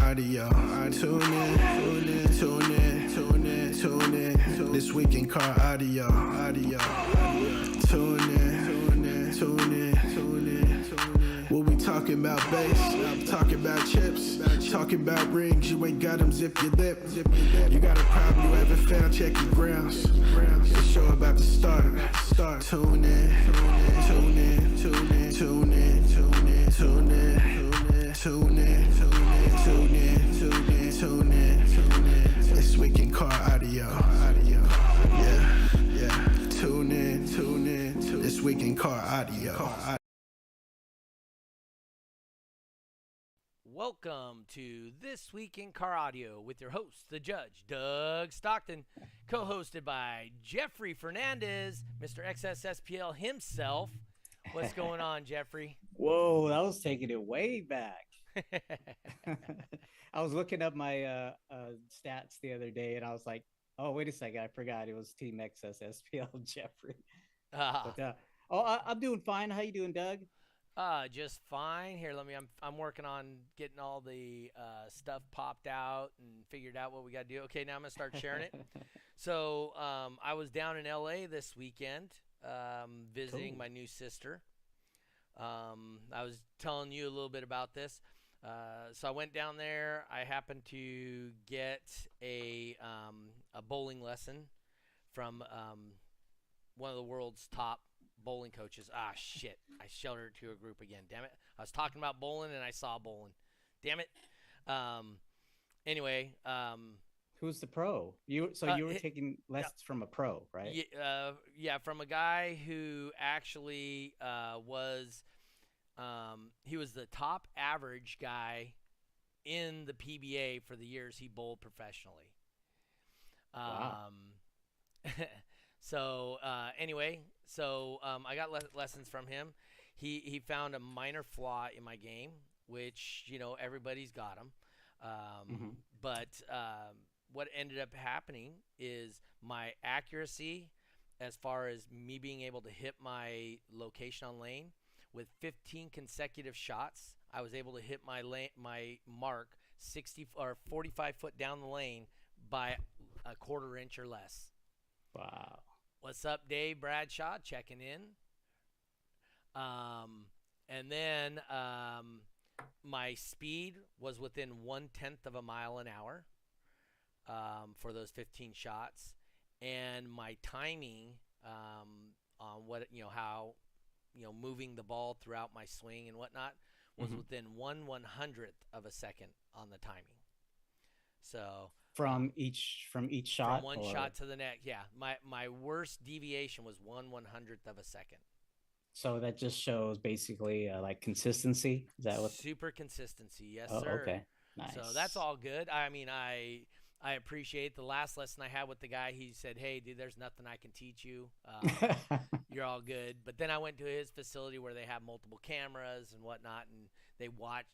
audio. Tune in, tune in, tune in, tune in, tune in. This week in car audio. Tune in, tune in, tune in, tune in. We'll be talking about bass, I'm talking about chips, talking about rings. You ain't got them, zip your lip. You got a problem you haven't found, check your grounds. The show about to start. Tune in, tune in, tune in, tune in, tune in, tune in, tune in, tune in, tune in, tune in. This week in car audio. Yeah. Tune in. This week in car audio. Welcome to This Week in Car Audio with your host, the Judge, Doug Stockton, co-hosted by Jeffrey Fernandez, Mr. XSSPL himself. What's going on, Jeffrey? Whoa, that was taking it way back. I was looking up my stats the other day, and I was like, oh, wait a second, I forgot it was Team XSSPL Jeffrey. But, I'm doing fine. How you doing, Doug? Just fine. Here, I'm working on getting all the stuff popped out and figured out what we got to do. Okay, now I'm going to start sharing it. So I was down in LA this weekend visiting my new sister. I was telling you a little bit about this. So I went down there. I happened to get a bowling lesson from one of the world's top bowling coaches. Ah, shit. I sheltered to a group again. Damn it. I was talking about bowling and I saw bowling. Damn it. Anyway. Who's the pro? You were taking lessons from a pro, right? Yeah, from a guy who actually was he was the top average guy in the PBA for the years he bowled professionally. Wow. So anyway, I got lessons from him. He found a minor flaw in my game, which everybody's got them. But what ended up happening is my accuracy, as far as me being able to hit my location on lane, with 15 consecutive shots, I was able to hit my mark 60 or 45 foot down the lane by a quarter inch or less. Wow. What's up, Dave Bradshaw? Checking in. And then my speed was within 1/10 of a mile an hour for those 15 shots, and my timing on how moving the ball throughout my swing and whatnot was within 1/100th of a second on the timing. So from each shot, from one shot to the next, yeah. My worst deviation was 1/100th of a second. So that just shows basically like consistency. Is that what? Super consistency, yes, Oh, sir. okay, nice. So that's all good. I mean, I appreciate the last lesson I had with the guy. He said, "Hey, dude, there's nothing I can teach you. You're all good." But then I went to his facility where they have multiple cameras and whatnot, and they watch.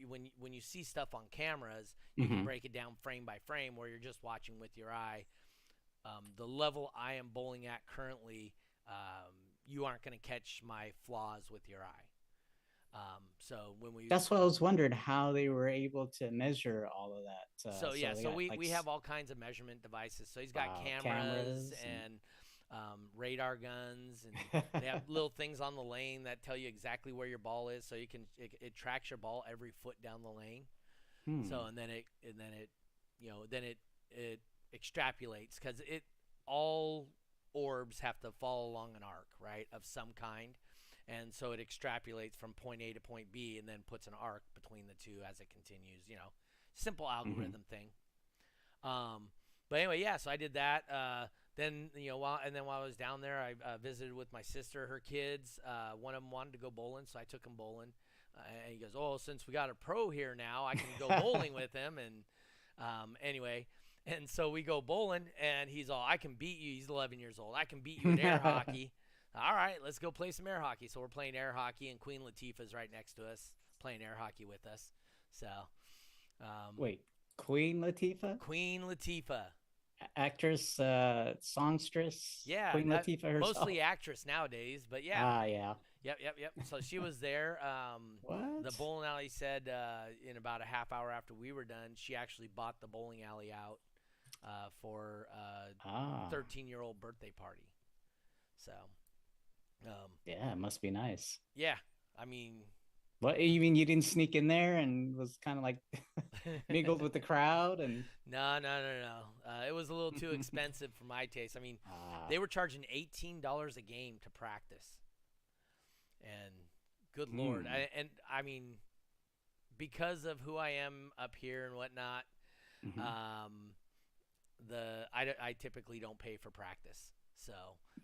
When you see stuff on cameras, you can break it down frame by frame, where you're just watching with your eye. The level I am bowling at currently, you aren't going to catch my flaws with your eye. So that's what I was wondering, how they were able to measure all of that. So we have all kinds of measurement devices. So he's got cameras and radar guns, and they have little things on the lane that tell you exactly where your ball is. So it tracks your ball every foot down the lane. So and then it extrapolates, because all orbs have to follow along an arc, right, of some kind. And so it extrapolates from point A to point B and then puts an arc between the two as it continues, simple algorithm thing. But anyway, yeah, so I did that. Then while I was down there, I visited with my sister, her kids. One of them wanted to go bowling, so I took him bowling. And he goes, "Oh, since we got a pro here now, I can go bowling with him." And anyway, and so we go bowling, and he's all, "I can beat you." He's 11 years old. "I can beat you in air hockey." All right, let's go play some air hockey. So we're playing air hockey, and Queen Latifah's right next to us playing air hockey with us. So, wait, Queen Latifah? Queen Latifah, actress, songstress. Yeah, Queen Latifah herself. Mostly actress nowadays, but yeah. Yeah. Yep. So she was there. The What? bowling alley said in about a half hour after we were done, she actually bought the bowling alley out for a Ah, 13-year-old birthday party. So, um, yeah, it must be nice. yeah, I mean, What you mean you didn't sneak in there and was kind of like mingled with the crowd and no. It was a little too expensive for my taste. I mean, ah, they were charging $18 a game to practice, and good lord, hmm. I mean, because of who I am up here and whatnot, Hmm. um, I typically don't pay for practice. So,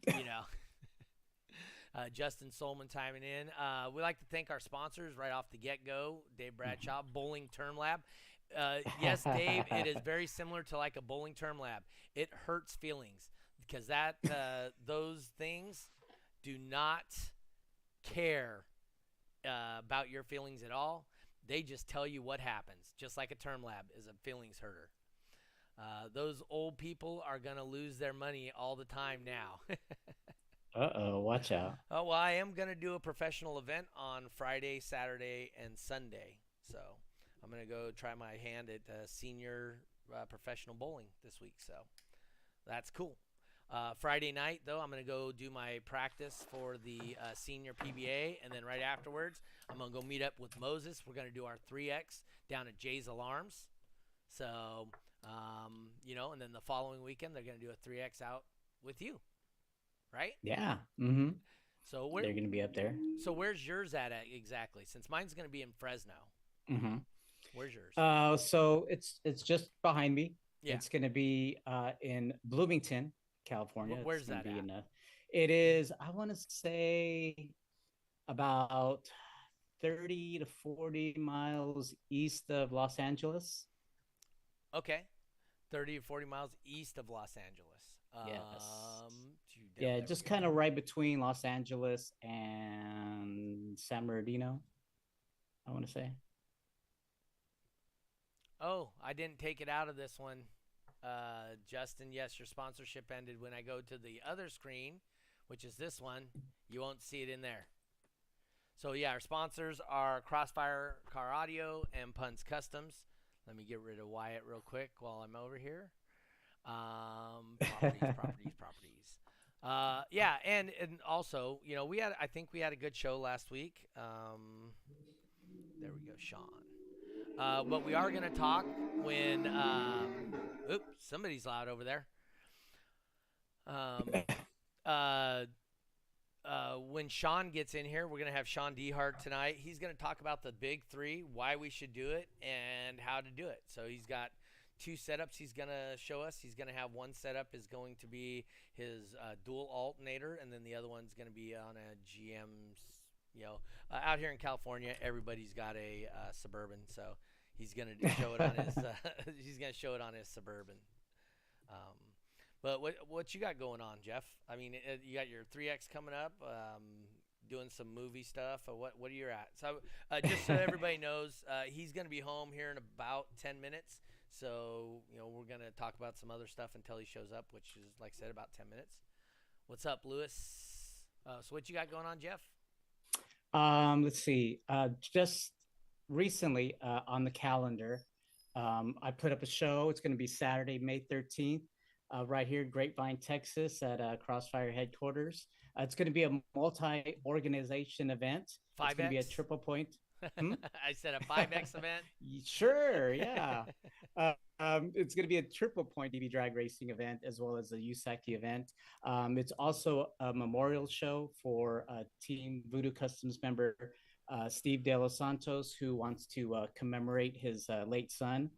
you know, Justin Solman timing in. We like to thank our sponsors right off the get go. Dave Bradshaw, Bowling Term Lab. Yes, Dave, it is very similar to like a bowling term lab. It hurts feelings because those things do not care about your feelings at all. They just tell you what happens, just like a term lab is a feelings herder. Those old people are going to lose their money all the time now. Uh-oh, watch out. Oh, well, I am going to do a professional event on Friday, Saturday, and Sunday. So I'm going to go try my hand at senior professional bowling this week. So that's cool. Friday night, though, I'm going to go do my practice for the senior PBA. And then right afterwards, I'm going to go meet up with Moses. We're going to do our 3X down at Jay's Alarms. So, and then the following weekend, they're going to do a 3X out with you, right? Yeah. Mm-hmm. So They're gonna be up there. where's yours at exactly? Since mine's going to be in Fresno. Mm-hmm. Where's yours? So it's just behind me. Yeah. It's gonna be in Bloomington, California. It's Where's gonna that be at? in a. It is. I want to say about 30 to 40 miles east of Los Angeles. Okay. 30 or 40 miles east of Los Angeles. Yes. Down Yeah, there we just go. kind of right between Los Angeles and San Bernardino, I want to say. Oh, I didn't take it out of this one. Justin, yes, your sponsorship ended. When I go to the other screen, which is this one, you won't see it in there. So, yeah, our sponsors are Crossfire Car Audio and Punts Customs. Let me get rid of Wyatt real quick while I'm over here. Properties. Yeah, and also, I think we had a good show last week. There we go, Sean. But we are going to talk when, oops, somebody's loud over there. Um, uh, when Sean gets in here, we're going to have Sean Dehart tonight. He's going to talk about the big three, why we should do it, and how to do it. So he's got two setups he's going to show us. He's going to have one setup is going to be his dual alternator, and then the other one's going to be on a GM's, out here in California, everybody's got a Suburban, so he's going to show it on his he's going to show it on his Suburban. But what you got going on, Jeff? I mean, you got your 3X coming up, doing some movie stuff. What are you at? So just so everybody knows, he's going to be home here in about 10 minutes. So, we're going to talk about some other stuff until he shows up, which is, like I said, about 10 minutes. What's up, Lewis? So what you got going on, Jeff? Let's see. Just recently on the calendar, I put up a show. It's going to be Saturday, May 13th, right here, Grapevine, Texas, at Crossfire headquarters. It's going to be a multi-organization event. 5X? It's going to be a triple point. I said a 5X event. Sure, yeah. It's going to be a triple point DB drag racing event as well as a U.S.A.C.A event. It's also a memorial show for Team Voodoo Customs member Steve De Los Santos, who wants to commemorate his late son.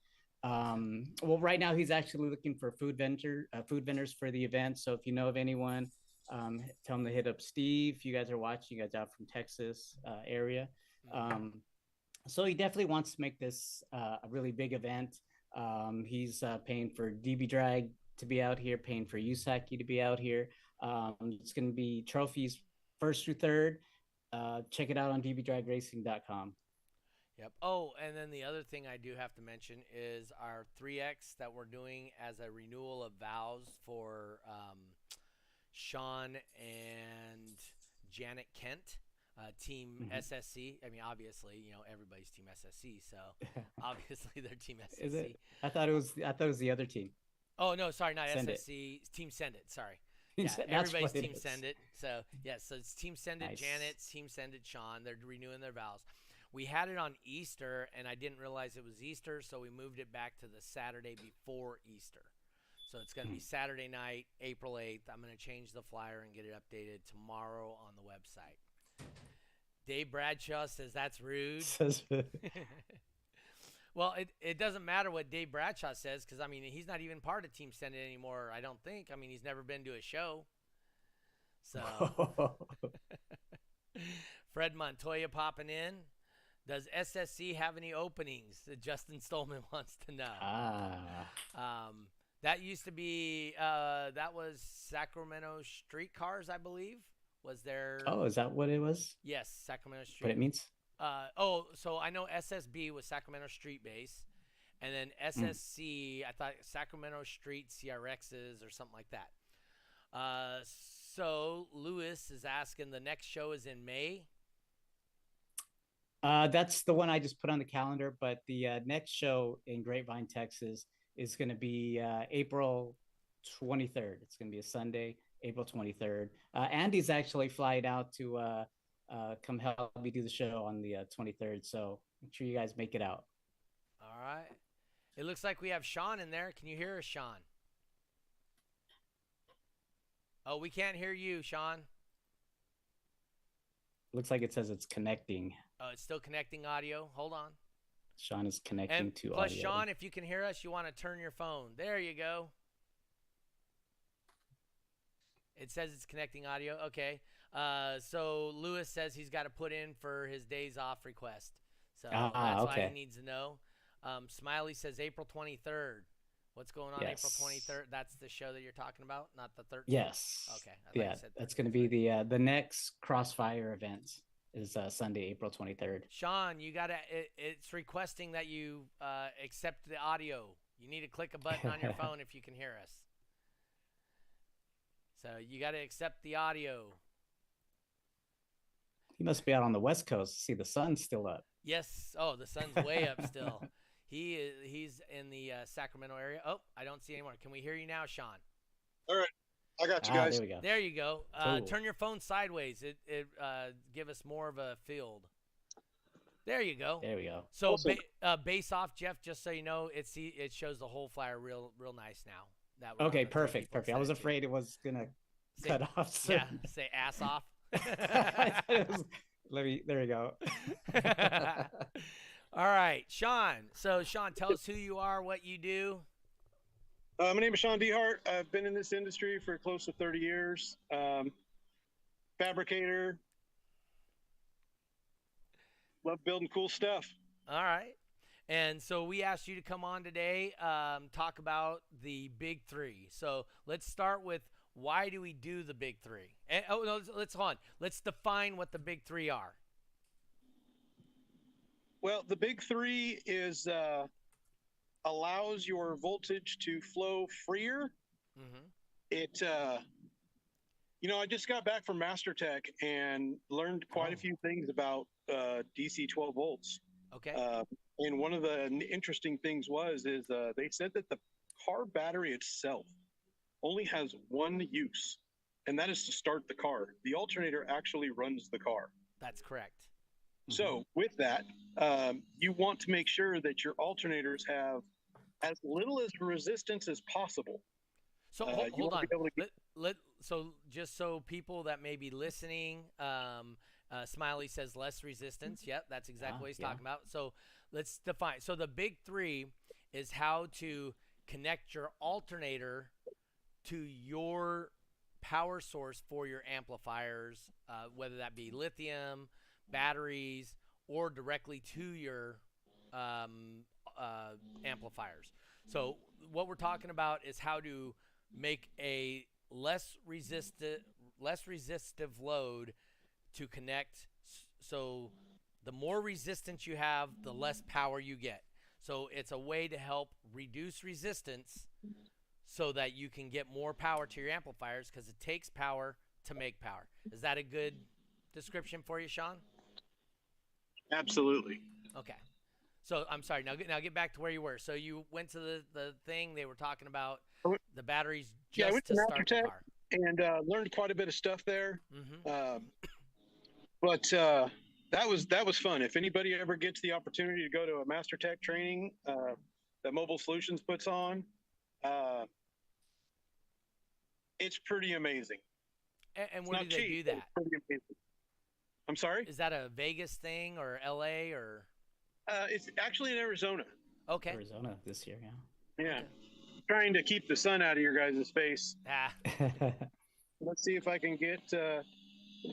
Well, right now he's actually looking for food vendors for the event. So if you know of anyone, tell them to hit up Steve. If you guys are watching, you guys out from Texas area. So he definitely wants to make this a really big event. He's paying for DB Drag to be out here, paying for U.S.A.C.A to be out here. It's going to be trophies first through third. Check it out on dbdragracing.com. Yep. Oh, and then the other thing I do have to mention is our 3X that we're doing as a renewal of vows for Sean and Janet Kent. Team Mhm. SSC. I mean, obviously, everybody's Team SSC, so obviously they're Team Is it? SSC. I thought it was the other team. Oh no, sorry, not Send it. SSC. Team Send It. Sorry. Yeah, That's everybody's what it Team is. Send It. So yes, so it's Team Send It Nice. Janet, Team Send It Sean. They're renewing their vows. We had it on Easter, and I didn't realize it was Easter, so we moved it back to the Saturday before Easter. So it's going to be Hmm. Saturday night, April 8th. I'm going to change the flyer and get it updated tomorrow on the website. Dave Bradshaw says that's rude. Says Well, it doesn't matter what Dave Bradshaw says because, I mean, he's not even part of Team Send It anymore, I don't think. I mean, he's never been to a show. So, Fred Montoya popping in. Does SSC have any openings? Justin Stolman wants to know. That used to be, that was Sacramento Streetcars, I believe. Was there? Oh, is that what it was? Yes, Sacramento Street. What it means? So I know SSB was Sacramento Street Base, and then SSC, I thought Sacramento Street CRXs or something like that. So Lewis is asking, the next show is in May. That's the one I just put on the calendar, but the next show in Grapevine, Texas is going to be April 23rd. It's going to be a Sunday, April 23rd. Andy's actually flying out to come help me do the show on the 23rd, so make sure you guys make it out. All right. It looks like we have Sean in there. Can you hear us, Sean? Oh, we can't hear you, Sean. Looks like it says it's connecting. Oh, it's still connecting audio. Hold on. Sean is connecting And to plus, audio. Sean, if you can hear us, you want to turn your phone. There you go. It says it's connecting audio. Okay. So Lewis says he's got to put in for his days off request. So that's why okay. he needs to know. Smiley says April 23rd. What's going on Yes. April 23rd? That's the show that you're talking about, not the 13th? Yes. Okay. I thought Yeah, you said that's 13th. going to be the next Crossfire event is Sunday, April 23rd. Sean, you got to, it's requesting that you accept the audio. You need to click a button on your phone if you can hear us. So you got to accept the audio. He must be out on the West Coast. See, the sun's still up. Yes. Oh, the sun's way up still. He's in the Sacramento area. Oh, I don't see anyone. Can we hear you now, Sean? All right, I got you guys. There we go. There you go. Cool. Turn your phone sideways. It give us more of a field. There you go. There we go. So Awesome. base off, Jeff. Just so you know, it shows the whole flyer real nice now. That we're on Okay, the three perfect. people I was instead of two. afraid it was gonna Say- cut off. Yeah, say ass off. There we go. All right, Sean. So, Sean, tell us who you are, what you do. My name is Sean Dehart. I've been in this industry for close to 30 years. Fabricator. Love building cool stuff. All right. And so we asked you to come on today, talk about the big three. So let's start with, why do we do the big three? And, no, let's hold on. Let's define what the big three are. Well, the big three is allows your voltage to flow freer. Mm-hmm. It, I just got back from Master Tech and learned quite a few things about DC 12 volts. Okay. And one of the interesting things is they said that the car battery itself only has one use, and that is to start the car. The alternator actually runs the car. That's correct. So with that, you want to make sure that your alternators have as little as resistance as possible. So hold on. So just so people that may be listening, Smiley says less resistance. Yep, that's exactly what he's talking about. So let's define. So the big three is how to connect your alternator to your power source for your amplifiers, whether that be lithium, batteries, or directly to your amplifiers. So what we're talking about is how to make a less resistive load to connect. So the more resistance you have, the less power you get. So it's a way to help reduce resistance so that you can get more power to your amplifiers, because it takes power to make power. Is that a good description for you, Sean? Absolutely. Okay. So I'm sorry. Now get back to where you were. So you went to the thing. They were talking about the batteries Yeah, I just went to to start the MasterTech car. and learned quite a bit of stuff there. Mm-hmm. But that was fun. If anybody ever gets the opportunity to go to a MasterTech training that Mobile Solutions puts on, it's pretty amazing. And It's where not do they cheap, do but that? it's pretty amazing. I'm sorry? Is that a Vegas thing or LA or? It's actually in Arizona. Okay. Arizona this year, Yeah. Okay. Trying to keep the sun out of your guys' face. Ah. yeah. Let's see if I can get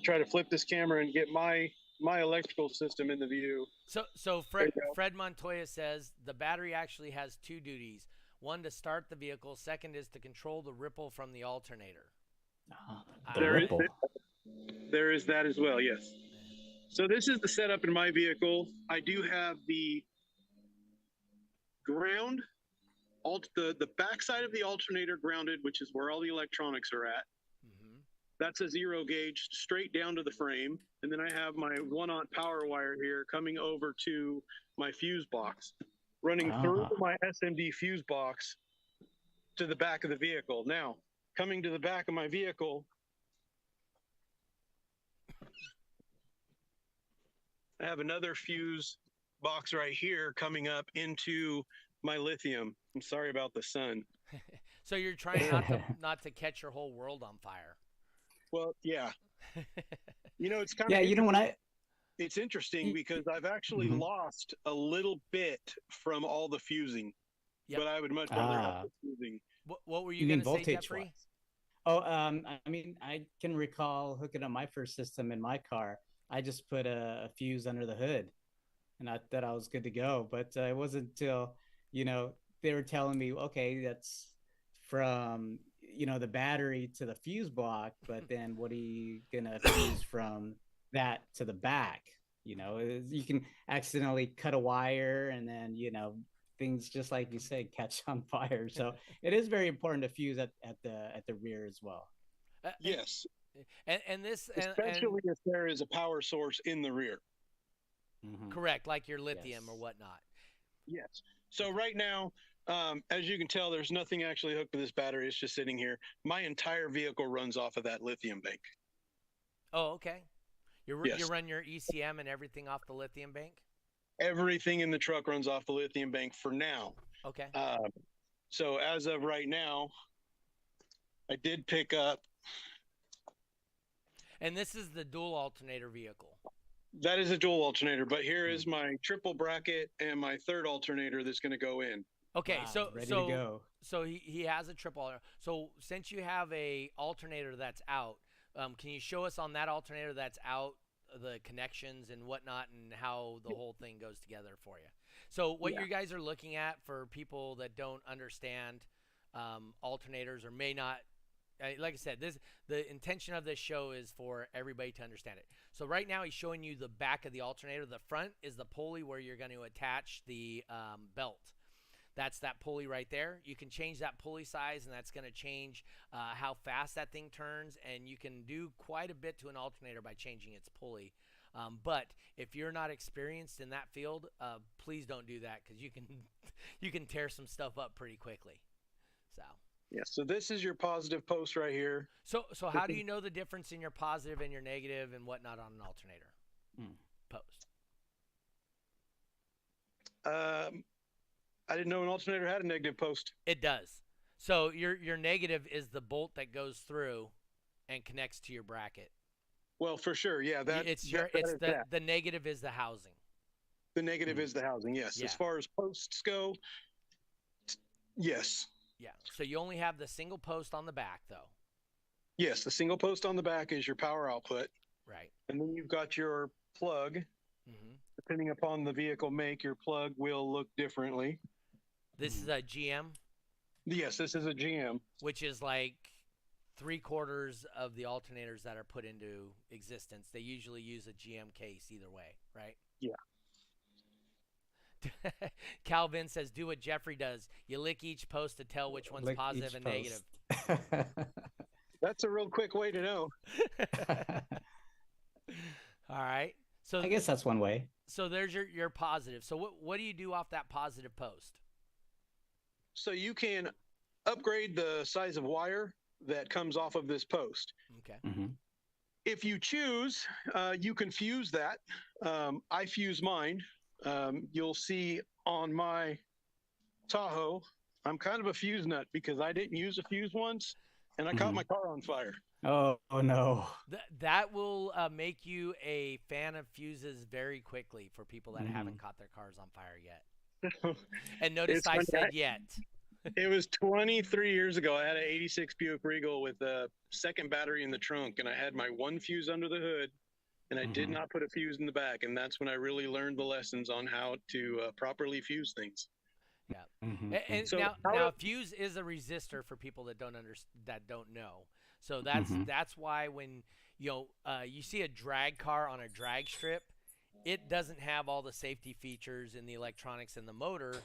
try to flip this camera and get my electrical system in the view. So Fred Montoya says the battery actually has two duties. One to start the vehicle. Second is to control the ripple from the alternator. The There is- ripple. There is that as well, yes. So this is the setup in my vehicle. I do have the ground, the backside of the alternator grounded, which is where all the electronics are at. Mm-hmm. That's a 0 gauge straight down to the frame. And then I have my 1-aught power wire here coming over to my fuse box, running through my SMD fuse box to the back of the vehicle. Now, coming to the back of my vehicle, I have another fuse box right here coming up into my lithium. I'm sorry about the sun. So you're trying not to catch your whole world on fire. Well, yeah. It's kind of Yeah, it's interesting because I've actually lost a little bit from all the fusing, but I would much rather have the fusing. What were you going to say, Jeffrey? Oh, I mean, I can recall hooking up my first system in my car. I just put a fuse under the hood, and I thought I was good to go. But it wasn't until, they were telling me, okay, that's from, the battery to the fuse block, but then what are you going to fuse from that to the back? You can accidentally cut a wire and then, things just like you said, catch on fire. So it is very important to fuse at the rear as well. Yes. And this especially if there is a power source in the rear. Correct, like your lithium or whatnot. Yes. So right now, as you can tell, there's nothing actually hooked to this battery. It's just sitting here. My entire vehicle runs off of that lithium bank. Oh, okay. You run your ECM and everything off the lithium bank? Everything in the truck runs off the lithium bank for now. Okay. So as of right now, I did pick up. And this is the dual alternator vehicle. That is a dual alternator, but here is my triple bracket and my third alternator that's going to go in. Okay, wow, ready to go. So he has a triple. So since you have a alternator that's out, can you show us on that alternator that's out the connections and whatnot and how the whole thing goes together for you? So what you guys are looking at for people that don't understand alternators or may not. Like I said, the intention of this show is for everybody to understand it. So right now he's showing you the back of the alternator. The front is the pulley where you're going to attach the belt. That's that pulley right there. You can change that pulley size, and that's going to change how fast that thing turns. And you can do quite a bit to an alternator by changing its pulley. But if you're not experienced in that field, please don't do that because you can tear some stuff up pretty quickly. So. Yeah, so this is your positive post right here. So how do you know the difference in your positive and your negative and whatnot on an alternator post? I didn't know an alternator had a negative post. It does. So your negative is the bolt that goes through and connects to your bracket. Well, for sure, yeah. The negative is the housing. The negative is the housing, yes. Yeah. As far as posts go, yes. Yeah. So you only have the single post on the back, though. Yes, the single post on the back is your power output. Right. And then you've got your plug. Depending upon the vehicle make, your plug will look differently. This is a GM? Yes, this is a GM. Which is like 3/4 of the alternators that are put into existence. They usually use a GM case either way, right? Yeah. Calvin says, do what Jeffrey does. You lick each post to tell which one's positive and negative. That's a real quick way to know. All right. So I guess that's one way. so there's your positive. So what do you do off that positive post? So you can upgrade the size of wire that comes off of this post. Okay. Hmm. If you choose, you can fuse that. I fuse mine. You'll see on my Tahoe, I'm kind of a fuse nut because I didn't use a fuse once, and I caught my car on fire. Oh no. That will make you a fan of fuses very quickly for people that haven't caught their cars on fire yet. And notice It's I funny, said yet. It was 23 years ago. I had an 86 Buick Regal with a second battery in the trunk, and I had my one fuse under the hood, and I did not put a fuse in the back. And that's when I really learned the lessons on how to properly fuse things. Yeah. Mm-hmm. And So now fuse is a resistor for people that don't know. So that's why when you see a drag car on a drag strip, it doesn't have all the safety features in the electronics and the motor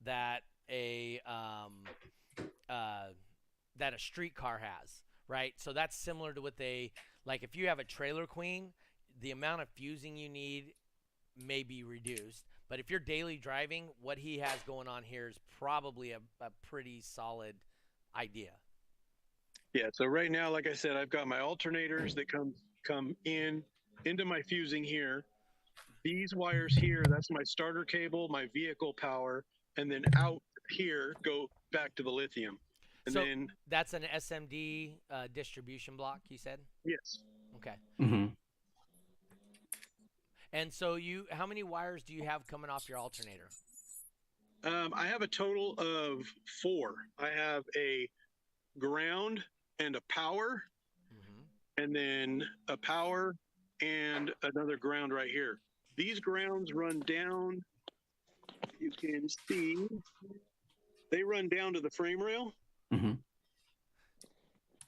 that a street car has, right? So that's similar to like if you have a trailer queen, the amount of fusing you need may be reduced. But if you're daily driving, what he has going on here is probably a pretty solid idea. Yeah. So right now, like I said, I've got my alternators that come into my fusing here. These wires here, that's my starter cable, my vehicle power, and then out here go back to the lithium. And so then that's an SMD distribution block, you said? yes. Okay. Mm-hmm. And so how many wires do you have coming off your alternator? I have a total of 4. I have a ground and a power, and then a power and another ground right here. These grounds run down, you can see, they run down to the frame rail. Mm-hmm.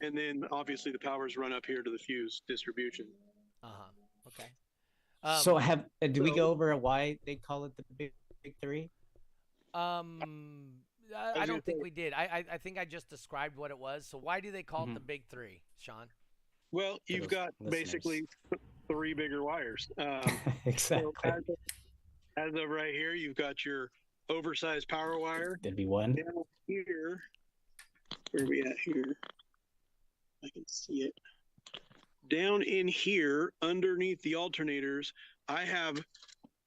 And then obviously the powers run up here to the fuse distribution. Okay. So did we go over why they call it the big three? I don't think we did. I think I just described what it was. So why do they call it the big three, Sean? Well, you've got basically 3 bigger wires. Exactly. So as of right here, you've got your oversized power wire. There'd be one. Down here, where are we at here? I can see it. Down in here, underneath the alternators, I have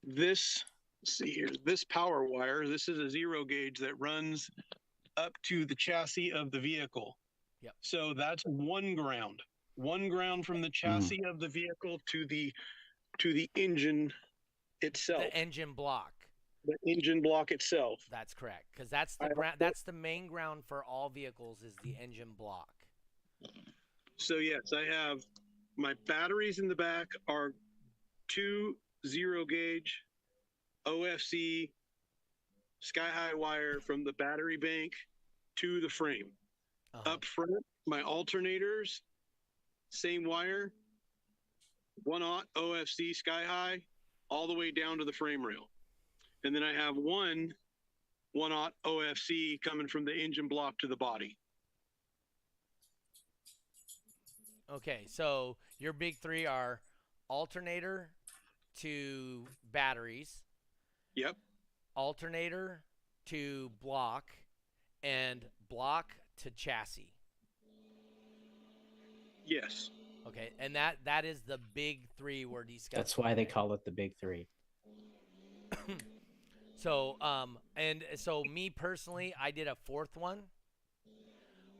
this, let's see here, this power wire. This is a 0 gauge that runs up to the chassis of the vehicle. Yep. So that's one ground from the chassis of the vehicle to the engine itself. The engine block. The engine block itself. That's correct, because that's the ground. That's the main ground for all vehicles is the engine block. So yes, I have my batteries in the back are 2 0 gauge OFC sky high wire from the battery bank to the frame. Up front, my alternators, same wire, 1/0 OFC sky high, all the way down to the frame rail. And then I have 1/0 OFC coming from the engine block to the body. Okay, so your big 3 are alternator to batteries. Yep. Alternator to block, and block to chassis. Yes. Okay, and that is the big 3 we're discussing. That's why they call it the big three. So me personally, I did a 4th one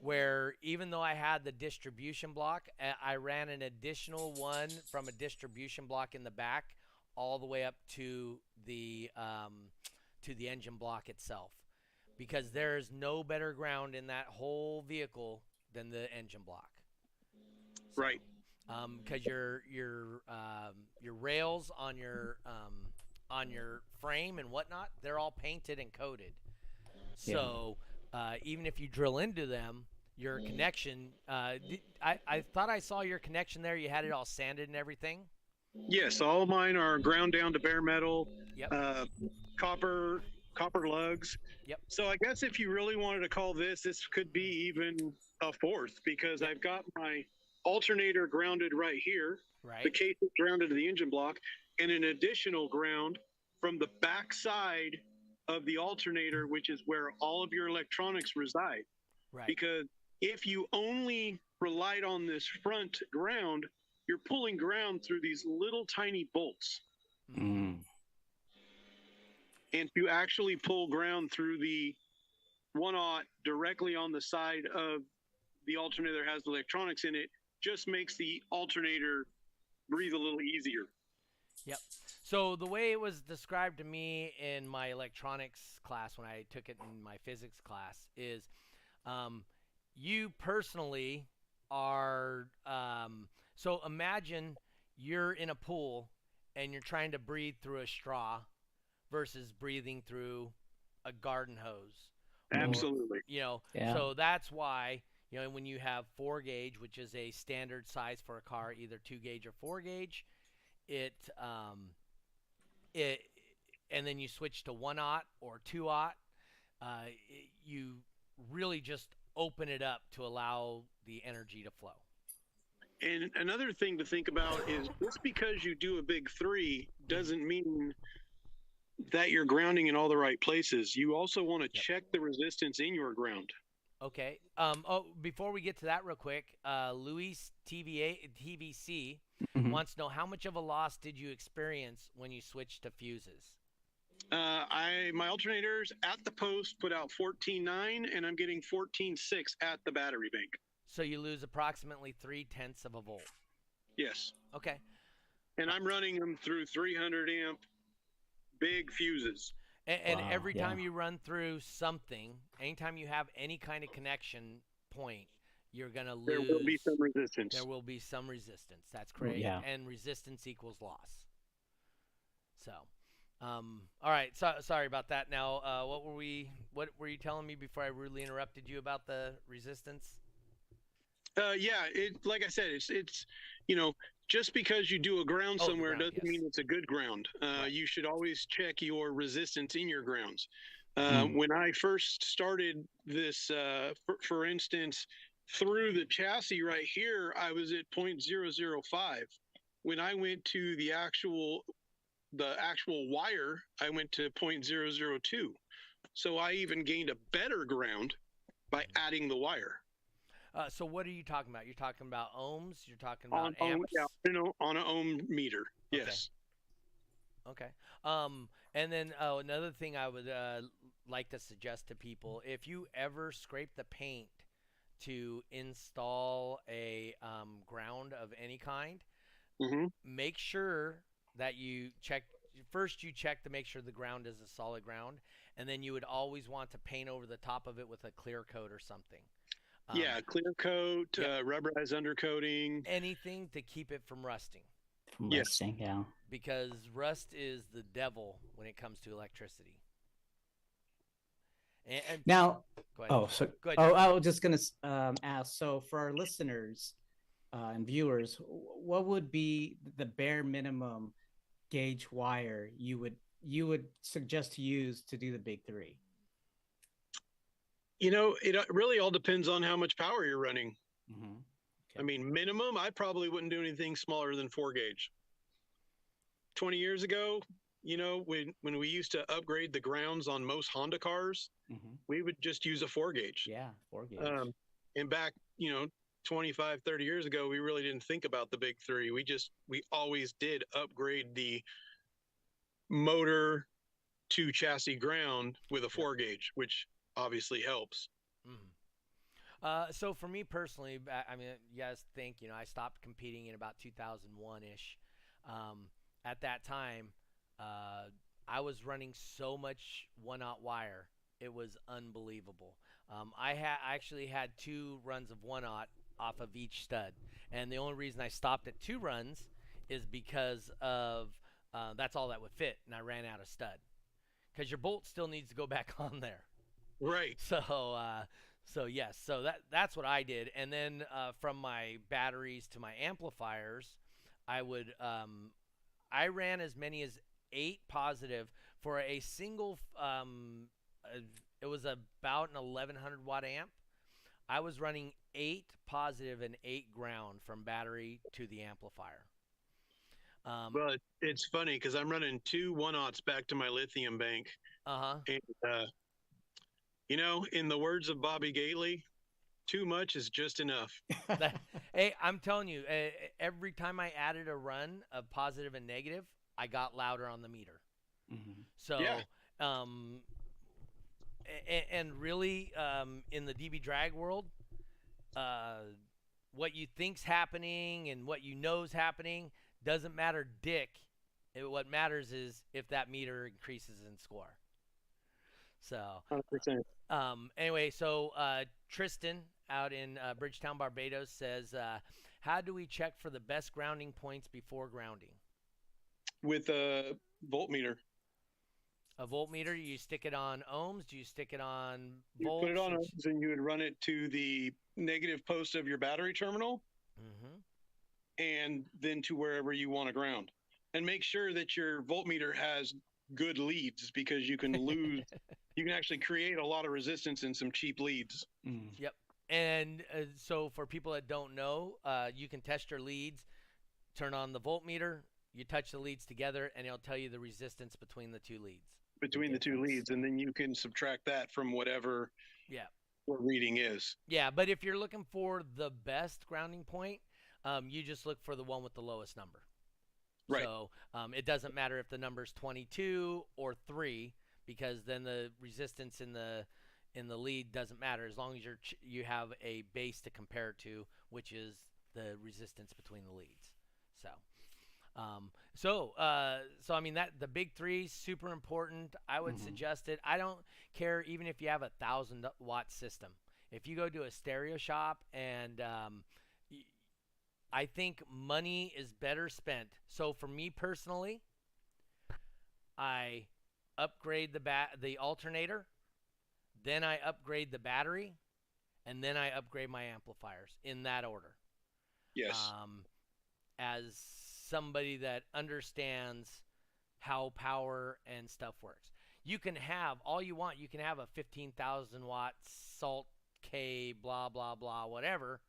where even though I had the distribution block, I ran an additional one from a distribution block in the back all the way up to the engine block itself, because there is no better ground in that whole vehicle than the engine block. So, right. Because your rails on your frame and whatnot, they're all painted and coated. So even if you drill into them, your connection, I thought I saw your connection there. You had it all sanded and everything. Yes, all of mine are ground down to bare metal. Yep. Copper lugs. Yep. So I guess if you really wanted to call this could be even a 4th, because I've got my alternator grounded right here. the Right. case is grounded to the engine block, and an additional ground from the back side of the alternator, which is where all of your electronics reside. Right. Because if you only relied on this front ground, you're pulling ground through these little tiny bolts. Mm-hmm. And to actually pull ground through the 1/0 directly on the side of the alternator that has electronics in it just makes the alternator breathe a little easier. Yep. So the way it was described to me in my electronics class when I took it in my physics class is, um, you personally are. So imagine you're in a pool and you're trying to breathe through a straw versus breathing through a garden hose, or Absolutely. Yeah. So that's why. When you have 4 gauge, which is a standard size for a car, either 2 gauge or 4 gauge, it it and then you switch to 1/0 or 2/0, you really just open it up to allow the energy to flow. And another thing to think about is just because you do a big 3 doesn't mean that you're grounding in all the right places. You also want to check the resistance in your ground. Okay. Before we get to that, real quick, Luis TVC wants to know, how much of a loss did you experience when you switched to fuses? My alternators at the post put out 14.9, and I'm getting 14.6 at the battery bank. So you lose approximately 0.3 of a volt. Yes. Okay. And I'm running them through 300 amp big fuses. And Wow, every yeah. time you run through something, anytime you have any kind of connection point, you're going to lose. There will be some resistance. There will be some resistance. That's great. Yeah. And resistance equals loss. So, all right. So, sorry about that. Now, what were you telling me before I rudely interrupted you about the resistance? Yeah, like I said, it's just because you do a ground Oh, the somewhere ground, doesn't yes. mean it's a good ground. Right. You should always check your resistance in your grounds. Mm. When I first started this, for instance, through the chassis right here, I was at 0.005. When I went to the actual wire, I went to 0.002. So I even gained a better ground by adding the wire. So what are you talking about? You're talking about ohms? You're talking about on amps? on an ohm meter. Yes. Okay. And then another thing I would like to suggest to people: if you ever scrape the paint to install a ground of any kind, Mm-hmm. make sure that you check. First, you check to make sure the ground is a solid ground, and then you would always want to paint over the top of it with a clear coat or something. Yeah, clear coat, yeah. rubberized undercoating. Anything to keep it from rusting. From Yes. listing, yeah. Because rust is the devil when it comes to electricity. And Now, go ahead. Go ahead. I was just gonna ask. So, for our listeners and viewers, what would be the bare minimum gauge wire you would suggest to use to do the big 3? It really all depends on how much power you're running. Mm-hmm. I mean, minimum, I probably wouldn't do anything smaller than 4 gauge. 20 years ago, when we used to upgrade the grounds on most Honda cars, we would just use a 4 gauge. Yeah, 4 gauge. And back, 25, 30 years ago, we really didn't think about the big 3. We always did upgrade the motor to chassis ground with a 4 gauge, which obviously helps. So for me personally, I mean, you guys think, I stopped competing in about 2001-ish. At that time, I was running so much 1/0 wire, it was unbelievable. I actually had 2 runs of 1/0 off of each stud, and the only reason I stopped at 2 runs is because of that's all that would fit, and I ran out of stud. Because your bolt still needs to go back on there. Right. So yes, so that's what I did, and then from my batteries to my amplifiers, I ran as many as 8 positive for a single. It was about an 1100 watt amp. I was running 8 positive and 8 ground from battery to the amplifier. Well, it's funny because I'm running 2 1/0s back to my lithium bank. Uh-huh. And, in the words of Bobby Gately, too much is just enough. Hey, I'm telling you, every time I added a run of positive and negative, I got louder on the meter. Mm-hmm. So, Yeah. And really, in the DB drag world, what you think's happening and what you know's happening doesn't matter dick. What matters is if that meter increases in score. So, 100%. anyway, so Tristan out in Bridgetown, Barbados says, how do we check for the best grounding points before grounding? With a voltmeter. A voltmeter, you stick it on ohms? Do you stick it on You volts? put it on ohms and you would run it to the negative post of your battery terminal, and then to wherever you want to ground. And make sure that your voltmeter has good leads, because you can lose, you can actually create a lot of resistance in some cheap leads. Yep. And so for people that don't know, you can test your leads, turn on the voltmeter, you touch the leads together, and it'll tell you the resistance between the two leads. Between the two leads, and then you can subtract that from whatever your reading is. Yeah, but if you're looking for the best grounding point, you just look for the one with the lowest number. Right. So it doesn't matter if the number's 22 or 3, because then the resistance in the lead doesn't matter, as long as you have a base to compare it to, which is the resistance between the leads. So I mean, that the big 3 is super important. I would suggest it. I don't care even if you have a 1,000-watt system. If you go to a stereo shop, and I think money is better spent. So for me personally, I upgrade the alternator, then I upgrade the battery, and then I upgrade my amplifiers in that order. Yes. As somebody that understands how power and stuff works. You can have all you want. You can have a 15,000 watt Salt K blah blah blah whatever.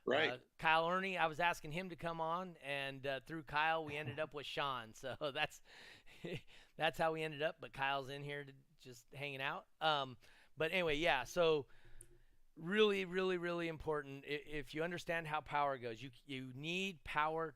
Right. Kyle Ernie, I was asking him to come on, and through Kyle we ended up with Sean. So that's how we ended up. But Kyle's in here just hanging out. But anyway, yeah. So really, really, really important. If you understand how power goes, you need power.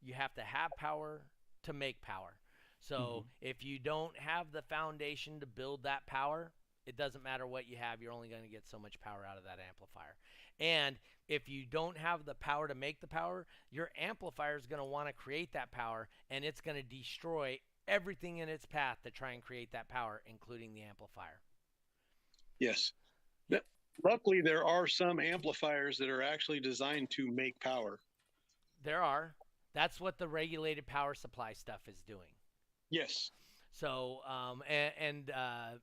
You have to have power to make power. So if you don't have the foundation to build that power, it doesn't matter what you have. You're only going to get so much power out of that amplifier. And if you don't have the power to make the power, your amplifier is going to want to create that power, and it's going to destroy everything in its path to try and create that power, including the amplifier. Yes. Luckily, there are some amplifiers that are actually designed to make power. There are. That's what the regulated power supply stuff is doing. Yes. So,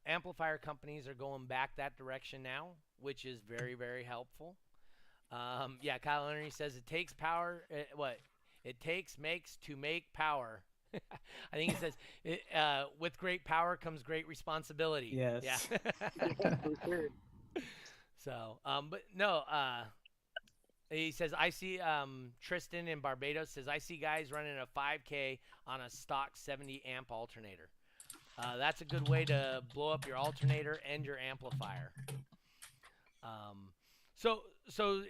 amplifier companies are going back that direction now, which is very, very helpful. Yeah, Kyle Henry says it takes power. It makes to make power. I think he says, with great power comes great responsibility. Yes. Yeah. So, but no, he says, I see, Tristan in Barbados says, I see guys running a 5K on a stock 70 amp alternator. That's a good way to blow up your alternator and your amplifier. So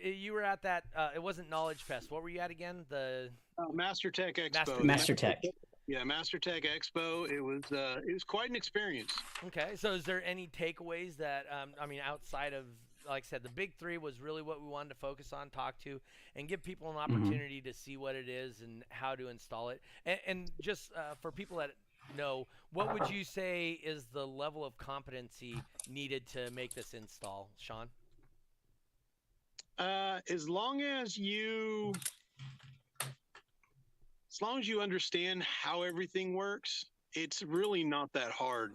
you were at that, it wasn't Knowledge Fest. What were you at again? The MasterTech Expo. MasterTech. Yeah, MasterTech Expo. It was quite an experience. Okay, so is there any takeaways that, I mean, outside of, like I said, the big 3 was really what we wanted to focus on, talk to, and give people an opportunity to see what it is and how to install it. And just for people that know, what would you say is the level of competency needed to make this install, Sean? As long as you understand how everything works, it's really not that hard.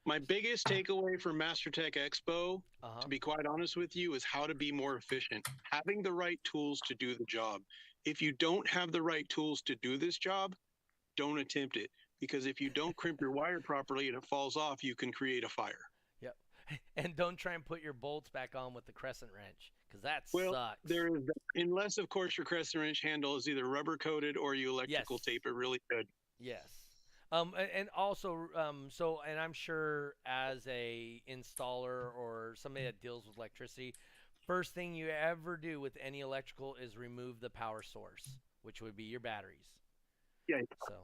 My biggest takeaway from MasterTech Expo, to be quite honest with you, is how to be more efficient. Having the right tools to do the job. If you don't have the right tools to do this job, don't attempt it. Because if you don't crimp your wire properly and it falls off, you can create a fire. Yep. And don't try and put your bolts back on with the crescent wrench, because that Well, sucks. there is, unless of course your crescent wrench handle is either rubber coated or you electrical Yes. tape it really good. Yes. And also, and I'm sure as a installer or somebody that deals with electricity, first thing you ever do with any electrical is remove the power source, which would be your batteries. Yeah. So,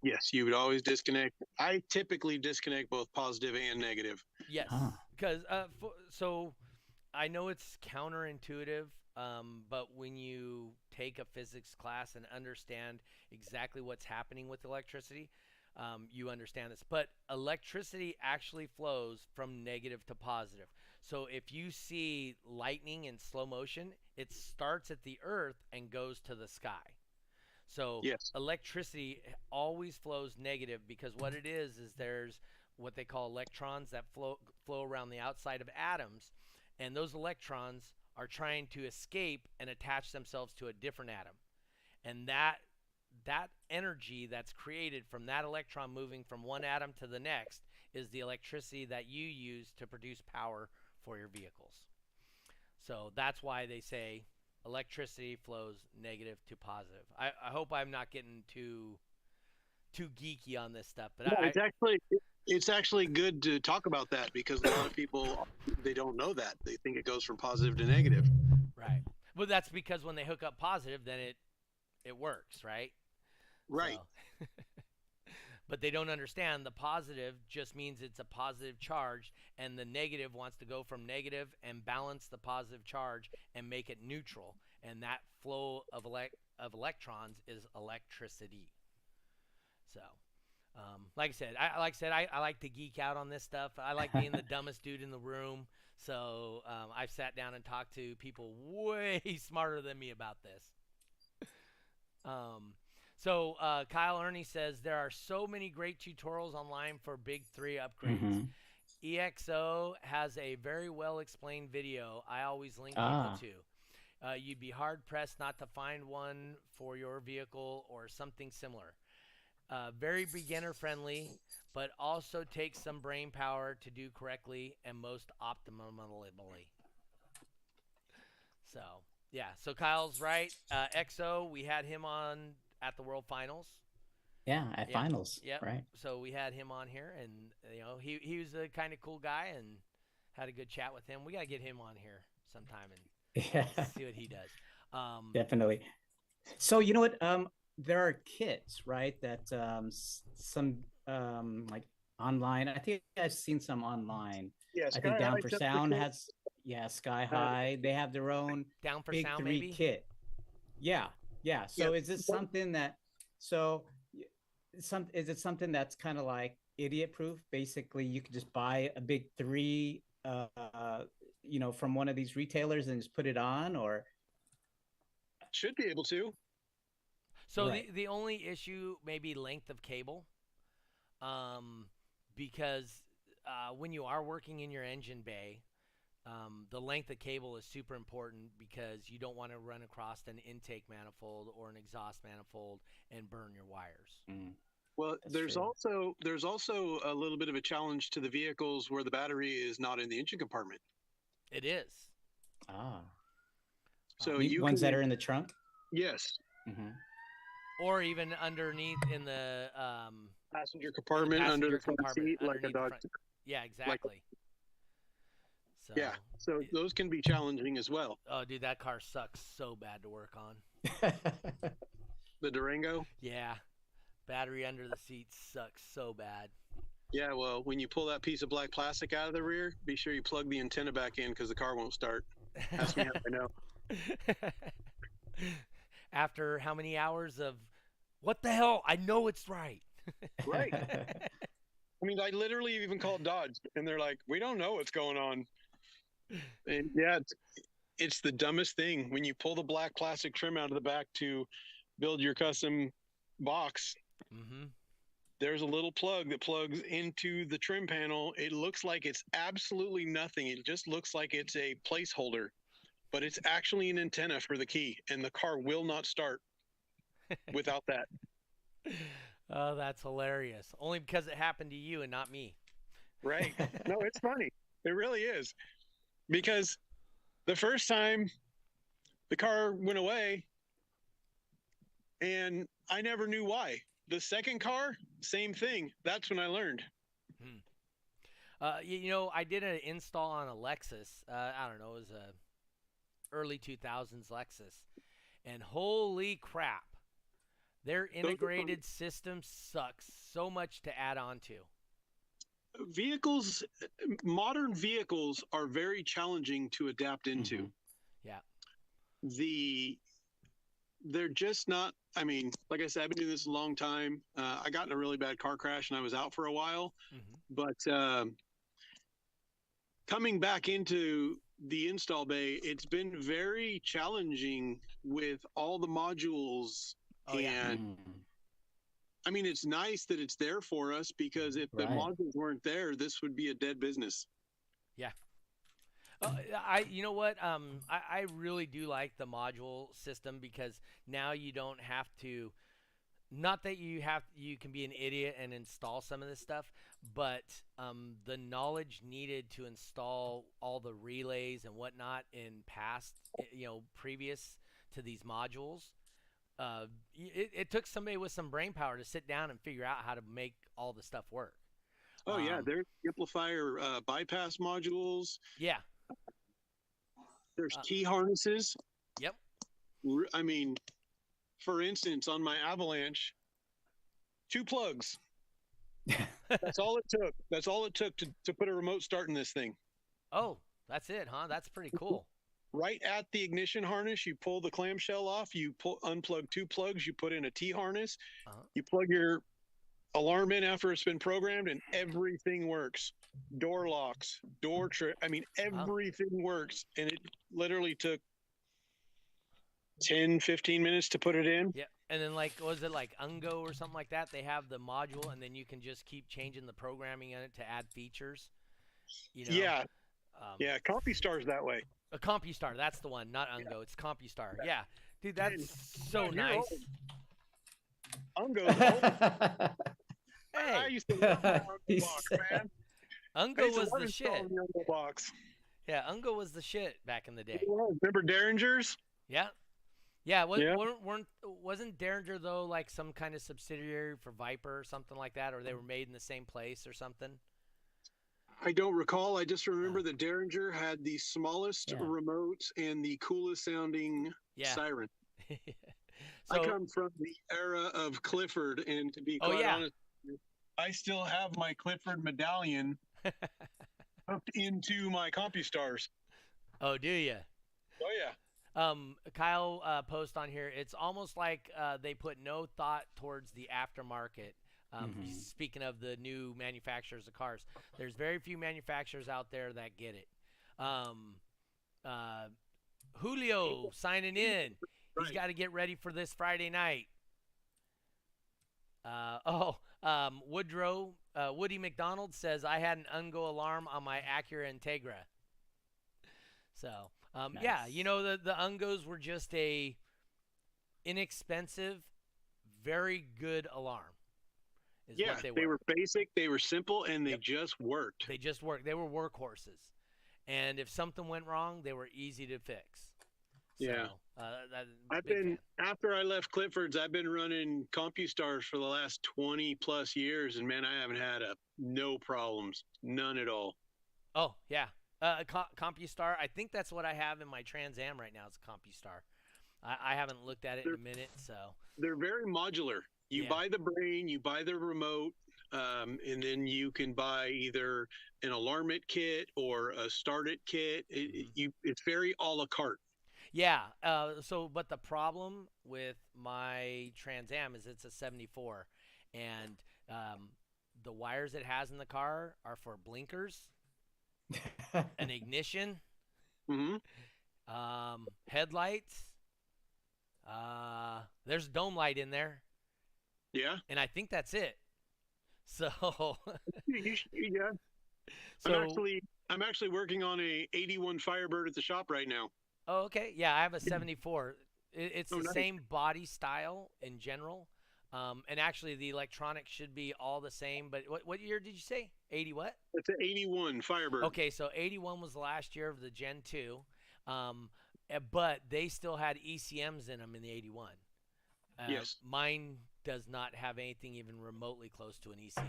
Yes, you would always disconnect. I typically disconnect both positive and negative. yes, Ah. because so I know it's counterintuitive, but when you take a physics class and understand exactly what's happening with electricity, you understand this. But electricity actually flows from negative to positive. So if you see lightning in slow motion, it starts at the earth and goes to the sky. So Yes. electricity always flows negative because what it is there's what they call electrons that flow around the outside of atoms, and those electrons are trying to escape and attach themselves to a different atom. And that energy that's created from that electron moving from one atom to the next is the electricity that you use to produce power for your vehicles. So that's why they say electricity flows negative to positive. I hope I'm not getting too geeky on this stuff, but No, it's actually good to talk about that because a lot of people they don't know that. They think it goes from positive to negative. right. Well, that's because when they hook up positive, then it works, right? Right. So, but they don't understand the positive just means it's a positive charge, and the negative wants to go from negative and balance the positive charge and make it neutral, and that flow of electrons is electricity. So, like I said, I like to geek out on this stuff. I like being the dumbest dude in the room. So I've sat down and talked to people way smarter than me about this. Kyle Ernie says there are so many great tutorials online for Big 3 upgrades. Mhm. EXO has a very well explained video I always link people Ah. to. You'd be hard pressed not to find one for your vehicle or something similar. Very beginner friendly, but also takes some brain power to do correctly and most optimally. So, yeah. So Kyle's right. EXO, we had him on at the World Finals. Yeah, at Yep. finals. Yep. Right. So we had him on here, and he was a kind of cool guy, and had a good chat with him. We gotta get him on here sometime and Yeah, see what he does. definitely. So you know what? There are kits, right? That some like online. I think I've seen some online. Yeah, I think Sky Down High for took the Sound kit. has, yeah, Sky Uh, High. They have their own Down for Big Sound, Three maybe. kit. Yeah, yeah. Yeah. So is this something that so y- is it something that's kind of like idiot proof? Basically, you could just buy a Big Three, from one of these retailers and just put it on, or Should be able to. So right. the only issue may be length of cable, um, because when you are working in your engine bay, the length of cable is super important because you don't want to run across an intake manifold or an exhaust manifold and burn your wires. Mm, Well, that's there's true. also a little bit of a challenge to the vehicles where the battery is not in the engine compartment. It is. Ah, So you, you ones that can are in the trunk. yes, Mm-hmm. Or even underneath in the passenger compartment under passenger the front compartment, seat like a underneath the dog. front. Yeah, Like exactly. So, yeah, so those can be challenging as well. oh, dude, that car sucks so bad to work on. The Durango. Yeah, battery under the seat sucks so bad. Yeah, well, when you pull that piece of black plastic out of the rear, be sure you plug the antenna back in because the car won't start. Ask me how I know. After how many hours of what the hell? I know it's right. Right. I mean, I literally even called Dodge, and they're like, "We don't know what's going on." And yeah, it's the dumbest thing when you pull the black plastic trim out of the back to build your custom box. Mm-hmm. There's a little plug that plugs into the trim panel. It looks like it's absolutely nothing. It just looks like it's a placeholder, but it's actually an antenna for the key, and the car will not start without that. Oh, that's hilarious. Only because it happened to you and not me. Right? No, it's funny. It really is because The first time the car went away, and I never knew why. The second car, same thing. That's when I learned. Hmm. I did an install on a Lexus. I don't know, it was a early 2000s Lexus, and holy crap, their integrated system sucks so much to add on to. Vehicles, modern vehicles are very challenging to adapt into. Yeah. They're just not. I mean, like I said, I've been doing this a long time. I got in a really bad car crash and I was out for a while. But coming back into the install bay, it's been very challenging with all the modules. Oh, yeah. And I mean, it's nice that it's there for us, because if the Right. modules weren't there, this would be a dead business. Yeah. You know what? I really do like the module system, because now you don't have to. Not that you can be an idiot and install some of this stuff, but the knowledge needed to install all the relays and whatnot in previous to these modules, it took somebody with some brain power to sit down and figure out how to make all the stuff work. Oh yeah, there's amplifier bypass modules. Yeah. There's key harnesses. Yep. I mean, for instance, on my Avalanche, 2 plugs. That's all it took. That's all it took to put a remote start in this thing. Oh, that's it, huh? That's pretty cool. Right at the ignition harness, you pull the clamshell off, you unplug 2 plugs, you put in a T harness, you plug your alarm in after it's been programmed, and everything works. Door locks, I mean, everything works. And it literally took 10, 15 minutes to put it in. Yeah. And then, was it like Ungo or something like that? They have the module, and then you can just keep changing the programming in it to add features. Yeah. Yeah, CompuStar's that way. A CompuStar, that's the one, not Ungo. It's CompuStar. Yeah. Dude, that's so nice. Ungo. Hey. I used to love my Ungo box, man. Ungo was the shit. Ungo box. Yeah, Ungo was the shit back in the day. Remember Derringers? Yeah. Yeah, wasn't Derringer, though, like some kind of subsidiary for Viper or something like that, or they were made in the same place or something? I don't recall. I just remember that Derringer had the smallest remotes and the coolest sounding siren. So, I come from the era of Clifford, and to be quite honest, I still have my Clifford medallion hooked into my CompuStars. Oh, do you? Oh, yeah. Kyle post on here. It's almost like they put no thought towards the aftermarket. Speaking of the new manufacturers of cars, there's very few manufacturers out there that get it. Julio signing in. He's got to get ready for this Friday night. Woody McDonald says, I had an Ungo alarm on my Acura Integra. So, nice. Yeah, the Ungos were just a inexpensive, very good alarm. Yeah, they were basic, they were simple, and they just worked. They just worked. They were workhorses. And if something went wrong, they were easy to fix. Yeah. After I left Clifford's, I've been running CompuStars for the last 20 plus years, and man, I haven't had no problems, none at all. Oh, yeah. CompuStar, I think that's what I have in my Trans Am right now. It's CompuStar. I haven't looked at it in a minute, so. They're very modular. You buy the brain, you buy the remote, and then you can buy either an alarm it kit or a start it kit. It's very a la carte. Yeah. But the problem with my Trans Am is it's a 74, and the wires it has in the car are for blinkers, an ignition, headlights. There's a dome light in there. Yeah. And I think that's it. So. Yeah. I'm actually working on a 81 Firebird at the shop right now. Oh, okay. Yeah, I have a 74. It's the nice. same body style in general. And actually, the electronics should be all the same. But what year did you say? 80 what? It's an 81 Firebird. Okay, so 81 was the last year of the Gen 2. But they still had ECMs in them in the 81. Yes. Mine does not have anything even remotely close to an ECM.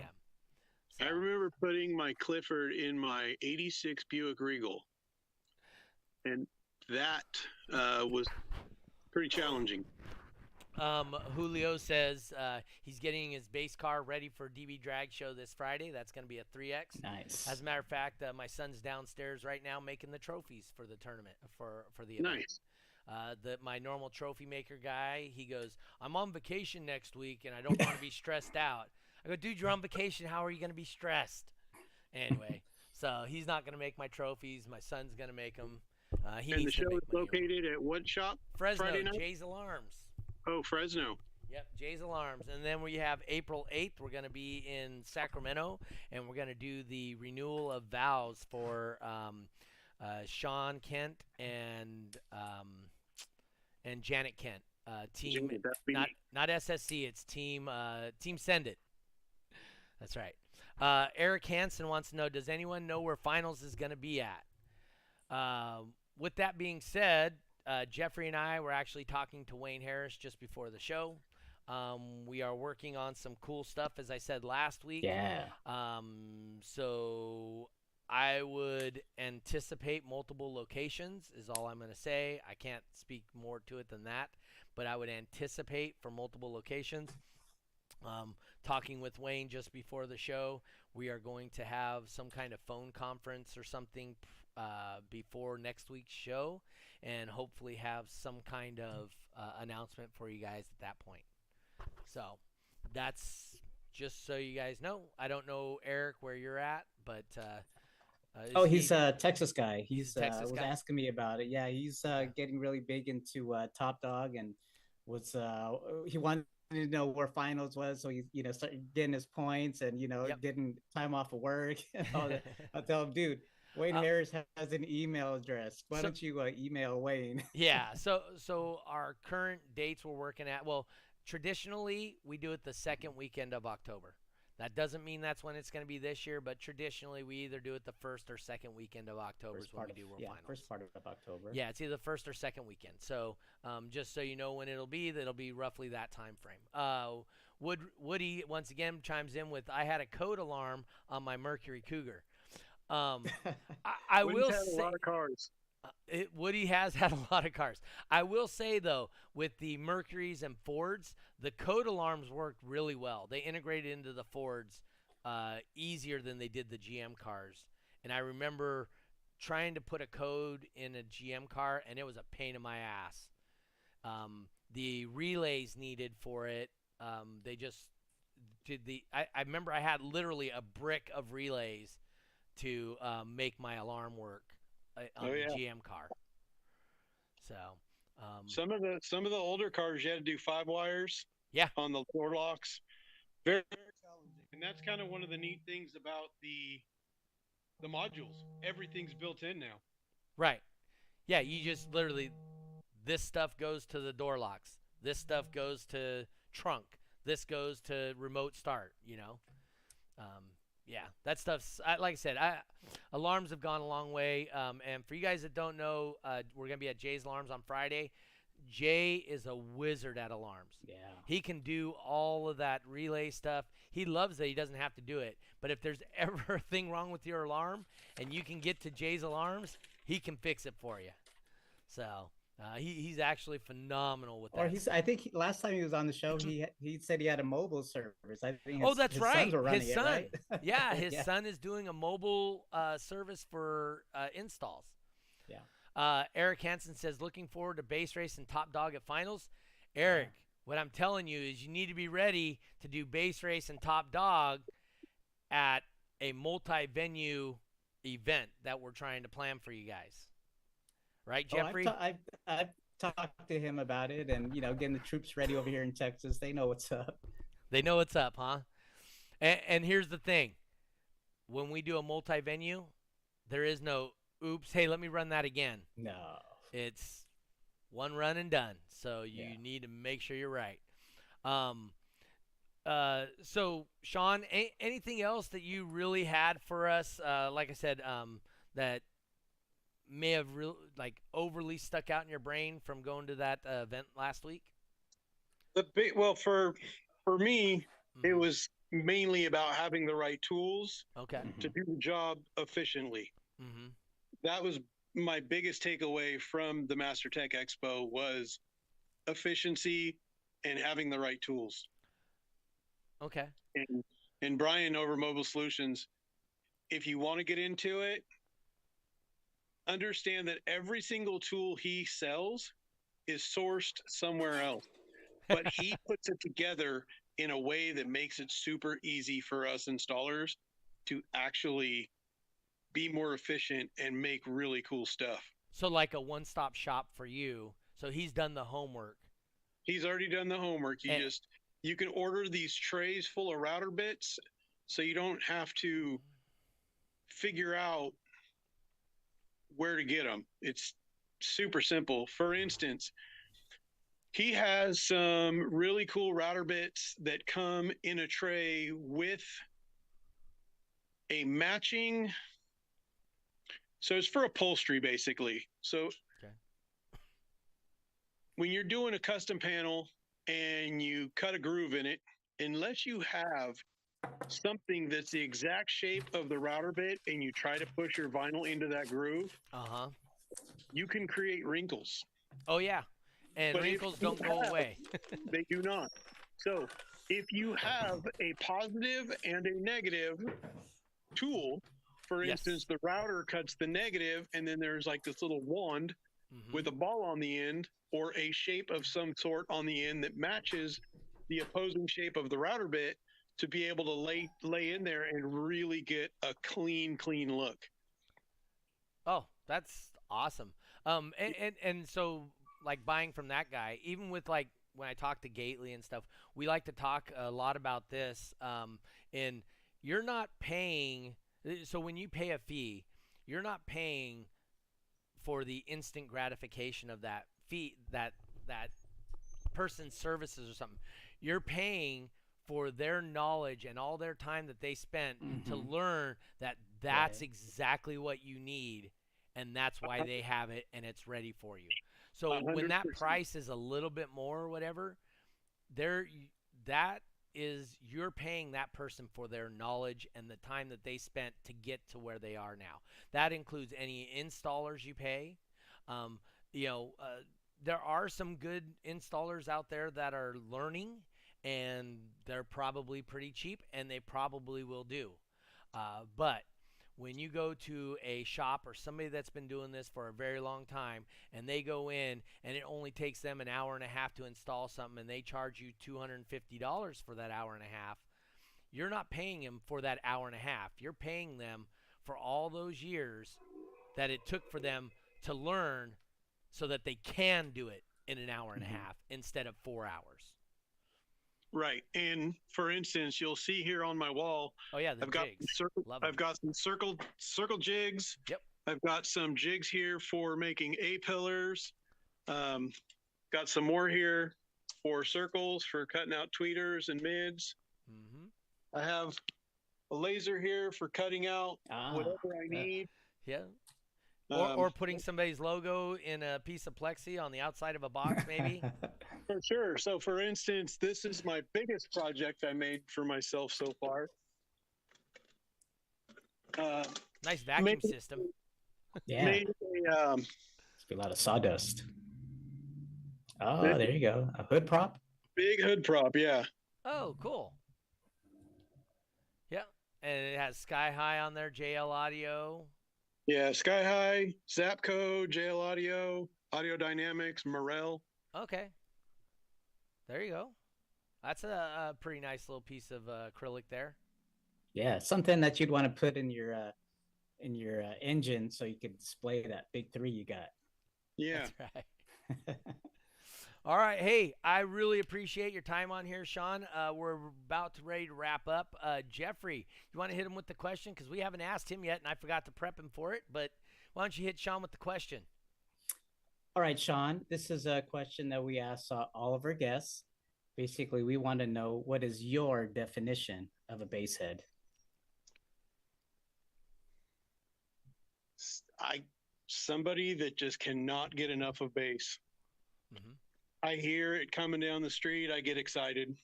So, I remember putting my Clifford in my 86 Buick Regal, and that was pretty challenging. Julio says he's getting his base car ready for DB Drag Show this Friday. That's going to be a 3X. Nice. As a matter of fact, my son's downstairs right now making the trophies for the tournament for the event. Nice. My normal trophy maker guy, he goes, I'm on vacation next week and I don't want to be stressed out. I go, dude, you're on vacation. How are you going to be stressed? Anyway, so he's not going to make my trophies. My son's going to make them. He And the needs to show make is money. located at what shop? Fresno, Friday night? Jay's Alarms. Oh, Fresno. Yep, Jay's Alarms. And then we have April 8th, we're going to be in Sacramento, and we're going to do the renewal of vows for Sean Kent and Janet Kent. Team, Gee, that'd be not SSC, it's Team Send It. That's right. Eric Hansen wants to know, does anyone know where finals is going to be at? With that being said, Jeffrey and I were actually talking to Wayne Harris just before the show. We are working on some cool stuff, as I said last week. Yeah. So I would anticipate multiple locations is all I'm going to say. I can't speak more to it than that, but I would anticipate for multiple locations. Talking with Wayne just before the show, we are going to have some kind of phone conference or something before next week's show, and hopefully have some kind of announcement for you guys at that point. So that's just so you guys know. I don't know, Eric, where you're at, but he's a Texas guy. He's a Texas was guy? asking me about it. Yeah, he's getting really big into Top Dog, and was he wanted to know where finals was, so he started getting his points, and Yep. getting time off of work and all that. I'll tell him, dude, Wayne Harris has an email address. Why don't you email Wayne? Yeah. So our current dates we're working at, well, traditionally we do it the second weekend of October. That doesn't mean that's when it's going to be this year, but traditionally we either do it the first or second weekend of October is when we do World Finals. First part of October. Yeah, it's either the first or second weekend. So just so you know when it'll be roughly that time frame. Woody once again chimes in with, I had a code alarm on my Mercury Cougar. I will have say a lot of cars. Woody has had a lot of cars. I will say, though, with the Mercuries and Fords, the code alarms worked really well. They integrated into the Fords easier than they did the GM cars. And I remember trying to put a code in a GM car, and it was a pain in my ass. The relays needed for it, they just did I remember I had literally a brick of relays to make my alarm work on the GM car. So Some of the older cars you had to do 5 wires. Yeah. On the door locks. Very, very challenging. And that's kind of one of the neat things about the modules. Everything's built in now. Right. Yeah, you just literally, this stuff goes to the door locks. This stuff goes to trunk. This goes to remote start, Yeah, that stuff's, like I said, alarms have gone a long way. And for you guys that don't know, we're going to be at Jay's Alarms on Friday. Jay is a wizard at alarms. Yeah. He can do all of that relay stuff. He loves that he doesn't have to do it. But if there's ever a thing wrong with your alarm and you can get to Jay's Alarms, he can fix it for you. So he's actually phenomenal with that. I think last time he was on the show, he said he had a mobile service. I think that's his right. Sons were running His son. it, right? Yeah, his son is doing a mobile service for installs. Yeah. Eric Hansen says, looking forward to base race and Top Dog at finals. Eric, what I'm telling you is you need to be ready to do base race and Top Dog at a multi-venue event that we're trying to plan for you guys. Right, Jeffrey? I've talked to him about it, and getting the troops ready over here in Texas. They know what's up. They know what's up, huh? And here's the thing: when we do a multi-venue, there is no oops. Hey, let me run that again. No, it's one run and done. So you need to make sure you're right. So Sean, anything else that you really had for us? Like I said, that may have like overly stuck out in your brain from going to that event last week? Well, for me, it Mhm. was mainly about having the right tools Okay. to do the job efficiently. Mm-hmm. That was my biggest takeaway from the Master Tech Expo was efficiency and having the right tools. Okay. And Brian over Mobile Solutions, if you want to get into it, understand that every single tool he sells is sourced somewhere else, but he puts it together in a way that makes it super easy for us installers to actually be more efficient and make really cool stuff. So like a one-stop shop for you. So he's done the homework. He's already done the homework. And, You can order these trays full of router bits so you don't have to figure out where to get them. It's super simple. For instance, he has some really cool router bits that come in a tray with a matching. So it's for upholstery, basically. So okay. when you're doing a custom panel and you cut a groove in it, unless you have something that's the exact shape of the router bit and you try to push your vinyl into that groove, Uh-huh. you can create wrinkles. Oh yeah. And But wrinkles don't go away. They do not. So if you have a positive and a negative tool, for Yes. instance, the router cuts the negative and then there's like this little wand with a ball on the end or a shape of some sort on the end that matches the opposing shape of the router bit to be able to lay in there and really get a clean look. Oh, that's awesome. And so like buying from that guy, even with like when I talk to Gately and stuff, we like to talk a lot about this. And you're not paying. So when you pay a fee, you're not paying for the instant gratification of that fee, that person's services or something. You're paying for their knowledge and all their time that they spent to learn that that's exactly what you need, and that's why they have it and it's ready for you. So when that 100%. price is a little bit more or whatever, there that is you're paying that person for their knowledge and the time that they spent to get to where they are now. That includes any installers you pay. Um, you know, there are some good installers out there that are learning, and they're probably pretty cheap, and they probably will do. But when you go to a shop or somebody that's been doing this for a very long time and they go in and it only takes them an hour and a half to install something and they charge you $250 for that hour and a half, you're not paying them for that hour and a half. You're paying them for all those years that it took for them to learn so that they can do it in an hour and a half instead of 4 hours. Right. And for instance, you'll see here on my wall, Oh yeah, the I've got jigs. I've got some circle jigs. Yep. I've got some jigs here for making A pillars. Got some more here for circles for cutting out tweeters and mids. I have a laser here for cutting out whatever I need. Yeah. Or putting somebody's logo in a piece of plexi on the outside of a box, maybe. For sure. So, for instance, this is my biggest project I made for myself so far. Nice vacuum system. Yeah. Made It's a lot of sawdust. Oh, there you go. A hood prop. big hood prop. Yeah. Oh, cool. Yeah. And it has Sky High on there, JL Audio. Yeah. Sky High, Zapco, JL Audio, Audio Dynamics, Morel. Okay. There you go. That's a pretty nice little piece of acrylic there. Yeah, something that you'd want to put in your engine so you could display that big 3 you got. Yeah. That's right. All right. Hey, I really appreciate your time on here, Sean. We're about to ready to wrap up. Jeffrey, you want to hit him with the question? Because we haven't asked him yet, and I forgot to prep him for it. But why don't you hit Sean with the question? All right, Sean, this is a question that we ask all of our guests. Basically, we want to know, what is your definition of a bass head? somebody that just cannot get enough of bass. Mm-hmm. I hear it coming down the street. I get excited.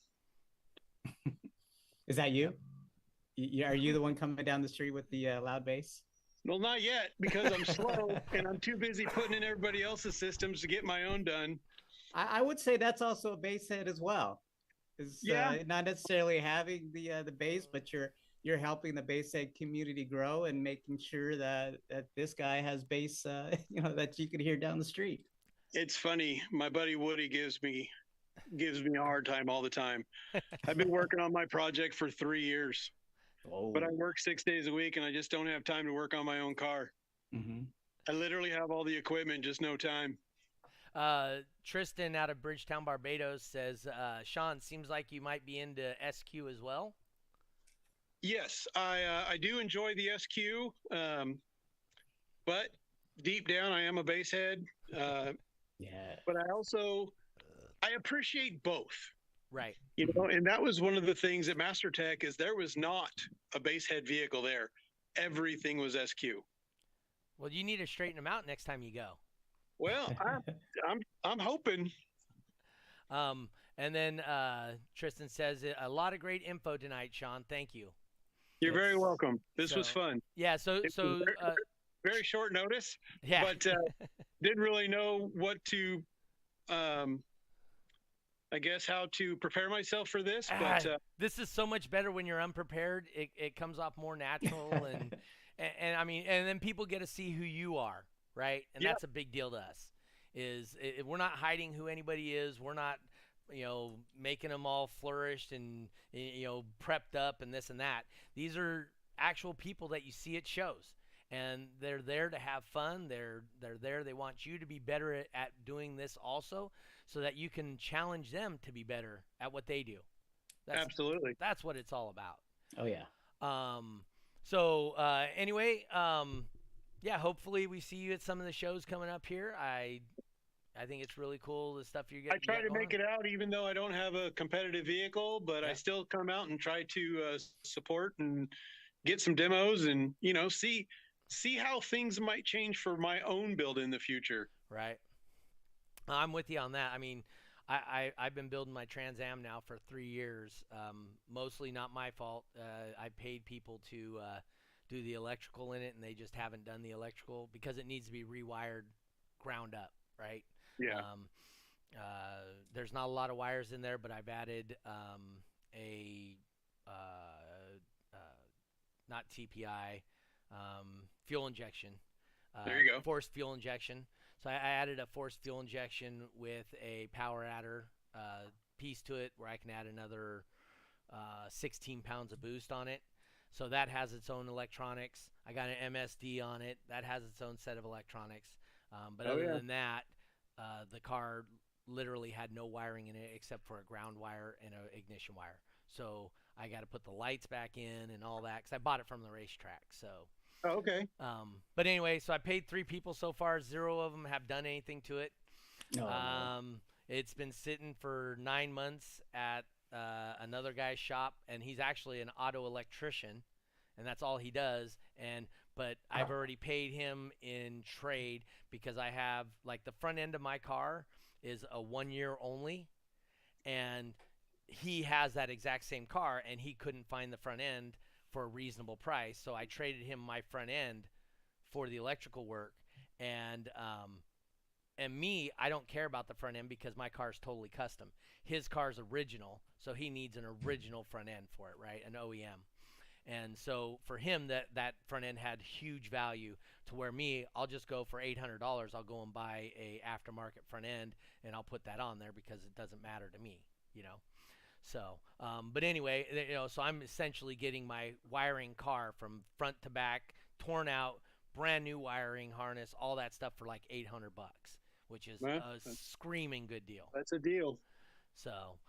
Is that you? Are you the one coming down the street with the loud bass? Well, not yet, because I'm slow and I'm too busy putting in everybody else's systems to get my own done. I would say that's also a bass head as well. Is not necessarily having the bass, but you're helping the bass head community grow and making sure that this guy has bass, that you can hear down the street. It's funny. My buddy Woody gives me a hard time all the time. I've been working on my project for 3 years, but I work 6 days a week and I just don't have time to work on my own car. Mm-hmm. I literally have all the equipment, just no time. Tristan out of Bridgetown, Barbados says, Sean, seems like you might be into SQ as well. Yes, I do enjoy the SQ, but deep down I am a bass head. Yeah. But I appreciate both. Right. And that was one of the things at MasterTech is there was not a bass head vehicle there. Everything was SQ. Well, you need to straighten them out next time you go. Well, I'm hoping. And then Tristan says, a lot of great info tonight, Sean. Thank you. You're very welcome. This was fun. Yeah. Very short notice. Yeah. But didn't really know what to, I guess, how to prepare myself for this. But this is so much better when you're unprepared. It comes off more natural, and I mean, and then people get to see who you are, right? And that's a big deal to us. We're not hiding who anybody is. We're not, making them all flourished and prepped up and this and that. These are actual people that you see at shows. And they're there to have fun. They're there. They want you to be better at doing this also, so that you can challenge them to be better at what they do. Absolutely. That's what it's all about. Oh yeah. Anyway, hopefully we see you at some of the shows coming up here. I think it's really cool, the stuff you're getting. I try to make it out, even though I don't have a competitive vehicle, but I still come out and try to support and get some demos and see how things might change for my own build in the future. Right. I'm with you on that. I mean, I've been building my Trans Am now for 3 years. Mostly not my fault. I paid people to do the electrical in it, and they just haven't done the electrical because it needs to be rewired ground up, right? Yeah. There's not a lot of wires in there, but I've added not T.W.I.C.A, fuel injection. There you go. Forced fuel injection. So I added a forced fuel injection with a power adder piece to it where I can add another 16 pounds of boost on it. So that has its own electronics. I got an MSD on it. That has its own set of electronics. But other than that, the car literally had no wiring in it except for a ground wire and an ignition wire. So I got to put the lights back in and all that because I bought it from the racetrack. So. Oh, okay. But anyway, so I paid 3 people so far. 0 of them have done anything to it. No. It's been sitting for 9 months at another guy's shop, and he's actually an auto electrician, and that's all he does. But I've already paid him in trade because I have, like, the front end of my car is a 1 year only, and he has that exact same car, and he couldn't find the front end for a reasonable price, so I traded him my front end for the electrical work. And me, I don't care about the front end because my car's totally custom. His car's original, so he needs an original front end for it, right? An OEM. And so for him, that front end had huge value to where me, I'll just go for $800. I'll go and buy a aftermarket front end, and I'll put that on there because it doesn't matter to me, So, but anyway, so I'm essentially getting my wiring car from front to back, torn out, brand new wiring harness, all that stuff for like $800, which is a screaming good deal. That's a deal. So,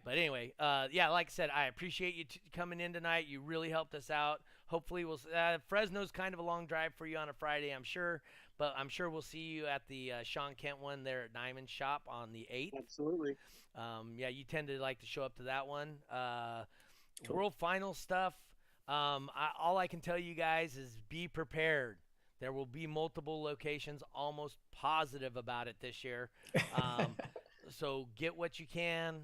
but anyway, like I said, I appreciate you coming in tonight. You really helped us out. Hopefully Fresno's kind of a long drive for you on a Friday, I'm sure, but I'm sure we'll see you at the Sean Kent one there at Diamond Shop on the 8th. Absolutely. You tend to like to show up to that one. Cool. World final stuff. All I can tell you guys is be prepared. There will be multiple locations, almost positive about it this year. So get what you can,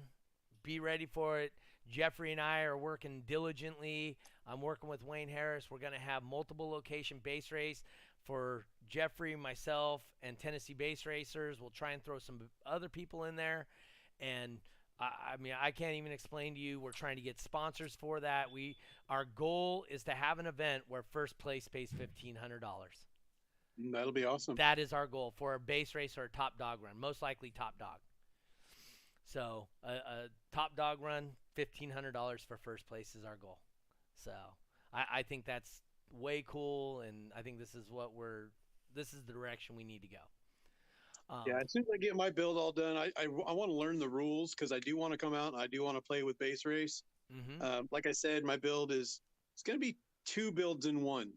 be ready for it. Jeffrey and I are working diligently. I'm working with Wayne Harris. We're going to have multiple location base race for Jeffrey, myself, and Tennessee Base Racers. We'll try and throw some other people in there. And I mean, I can't even explain to you. We're trying to get sponsors for that. Our goal is to have an event where first place pays $1,500. That'll be awesome. That is our goal for a base race or a top dog run. Most likely top dog. So a top dog run, $1,500 for first place is our goal. So I think that's way cool, and I think this is the direction we need to go. Yeah, as soon as I get my build all done, I want to learn the rules because I do want to come out and I do want to play with base race. Like I said, my build it's going to be 2 builds in one.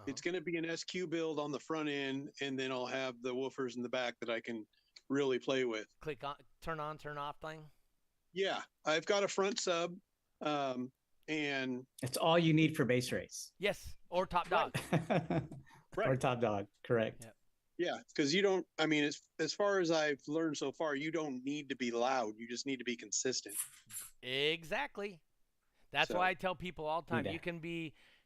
It's going to be an SQ build on the front end, and then I'll have the woofers in the back that I can really play with. Click on, turn off thing. Yeah, I've got a front sub, and it's all you need for base race. Yes, or top dog. Right. Or top dog, correct. Yep. Yeah, because you don't. I mean, as far as I've learned so far, you don't need to be loud. You just need to be consistent. Exactly. That's why I tell people all the time.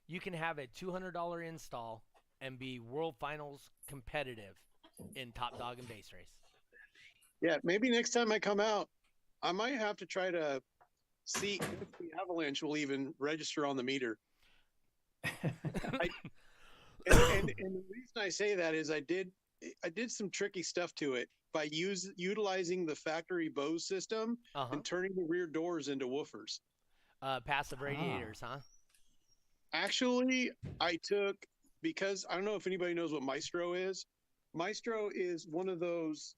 You can have a $200 install and be World Finals competitive in top dog and base race. Yeah, maybe next time I come out, I might have to try to see if the Avalanche will even register on the meter. And the reason I say that is I did some tricky stuff to it by utilizing the factory Bose system and turning the rear doors into woofers. Passive radiators, huh? Actually, because I don't know if anybody knows what Maestro is. Maestro is one of those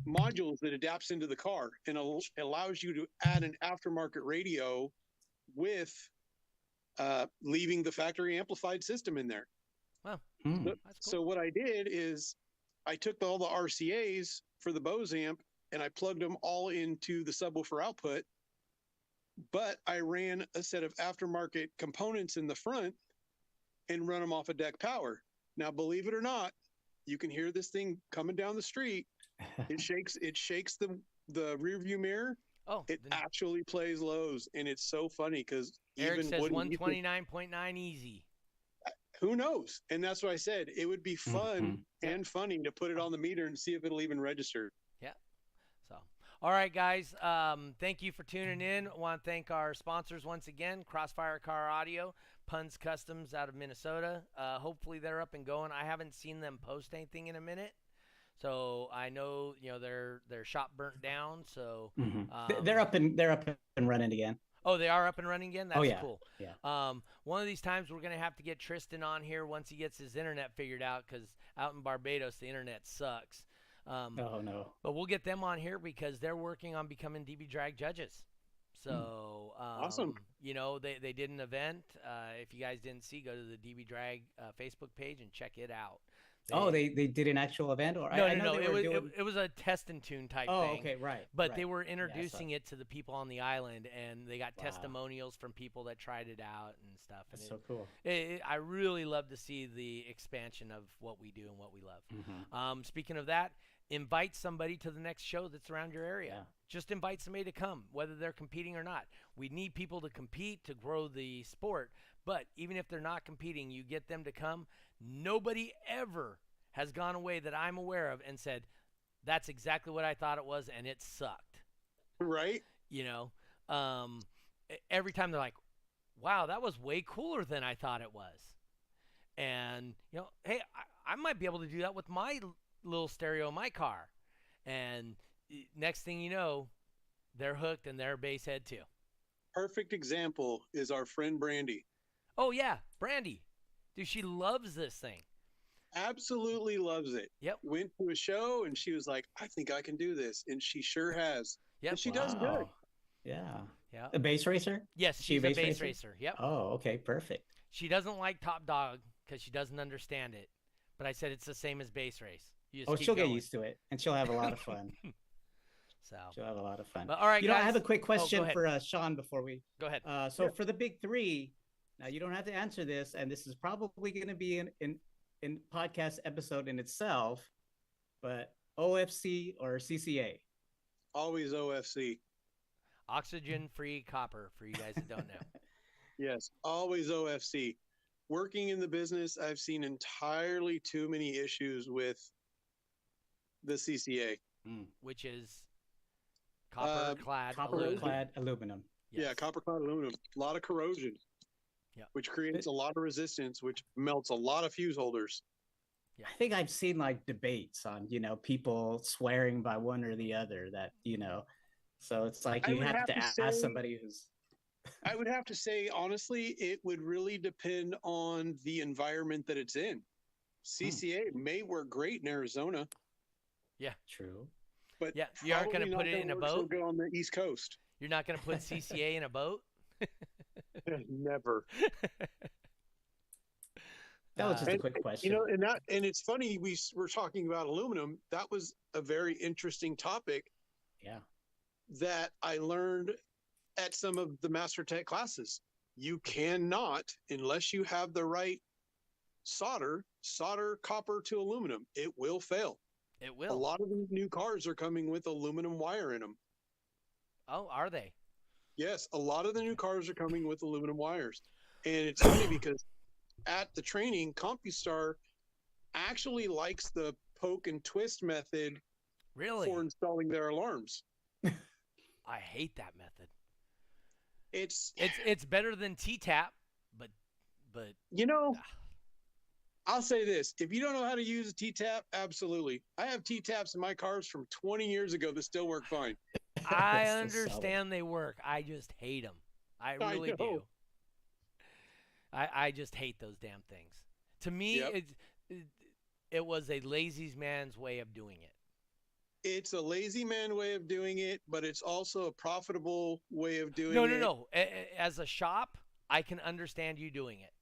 modules that adapts into the car and allows you to add an aftermarket radio with leaving the factory amplified system in there. Wow. So, That's cool. so what I did is I took all the RCAs for the Bose amp and I plugged them all into the subwoofer output, but I ran a set of aftermarket components in the front and run them off of deck power. Now, believe it or not, you can hear this thing coming down the street. It shakes the rear view mirror. Oh, it actually plays lows, and it's so funny because Eric even says 129.9 easy. Who knows? And that's what I said. It would be fun and funny to put it on the meter and see if it'll even register. Yeah. So, all right, guys. Thank you for tuning in. I want to thank our sponsors once again, Crossfire Car Audio, Puns Customs out of Minnesota. Hopefully they're up and going. I haven't seen them post anything in a minute. So I know, their shop burnt down. So they're up and running again. Oh, they are up and running again? That's cool. Yeah. One of these times we're going to have to get Tristan on here once he gets his internet figured out, because out in Barbados, the internet sucks. Oh, no. But we'll get them on here because they're working on becoming DB Drag judges. So, awesome. They did an event. If you guys didn't see, go to the DB Drag Facebook page and check it out. They did an actual event? Or No. It was a test and tune type thing. Oh, okay, right. But right. they were introducing it to the people on the island, and they got testimonials from people that tried it out and stuff. And That's so cool. I really love to see the expansion of what we do and what we love. Speaking of that, invite somebody to the next show that's around your area. Yeah. Just invite somebody to come, whether they're competing or not. We need people to compete to grow the sport. But even if they're not competing, you get them to come. Nobody ever has gone away that I'm aware of and said, that's exactly what I thought it was, and it sucked. Right? Every time they're like, wow, that was way cooler than I thought it was. And, hey, I might be able to do that with my little stereo in my car. And next thing you know, they're hooked and they're bass head too. Perfect example is our friend Brandy. Oh, yeah, Brandy. Dude, she loves this thing. Absolutely loves it. Yep. Went to a show and she was like, I think I can do this. And she sure has. Yep. And she does good. Yeah. Yeah. A base racer? Yes, she's a base racer. Yep. Oh, okay, perfect. She doesn't like Top Dog because she doesn't understand it. But I said it's the same as base race. She'll get used to it, and she'll have a lot of fun. She'll have a lot of fun. But, all right, guys. I have a quick question for Sean before we go ahead. For the big three, now you don't have to answer this, and this is probably going to be in podcast episode in itself, but OFC or CCA? Always OFC. Oxygen-free copper, for you guys that don't know. Yes, always OFC. Working in the business, I've seen entirely too many issues with the CCA. Which is copper-clad aluminum. Copper-clad aluminum. Yes. Yeah, copper-clad aluminum. A lot of corrosion. Yeah. Which creates a lot of resistance, which melts a lot of fuse holders. Yeah. I think I've seen like debates on, people swearing by one or the other that, so it's like you have to ask somebody who's. I would have to say, honestly, it would really depend on the environment that it's in. CCA may work great in Arizona. Yeah. True. But yeah, you aren't going to put it in a boat. So good on the East Coast. You're not going to put CCA in a boat? Never. That was just a quick question. And it's funny, we were talking about aluminum. That was a very interesting topic. Yeah. That I learned at some of the Master Tech classes. You cannot, unless you have the right solder copper to aluminum. It will fail. It will. A lot of these new cars are coming with aluminum wire in them. Oh, are they? Yes, a lot of the new cars are coming with aluminum wires. And it's funny because at the training, CompuStar actually likes the poke and twist method for installing their alarms. I hate that method. It's better than T.W.I.C.A, but I'll say this. If you don't know how to use a T-Tap, absolutely. I have T-Taps in my cars from 20 years ago that still work fine. I understand they work. I just hate them. I really do. I just hate those damn things. To me, it was a lazy man's way of doing it. It's a lazy man way of doing it, but it's also a profitable way of doing it. No. As a shop, I can understand you doing it.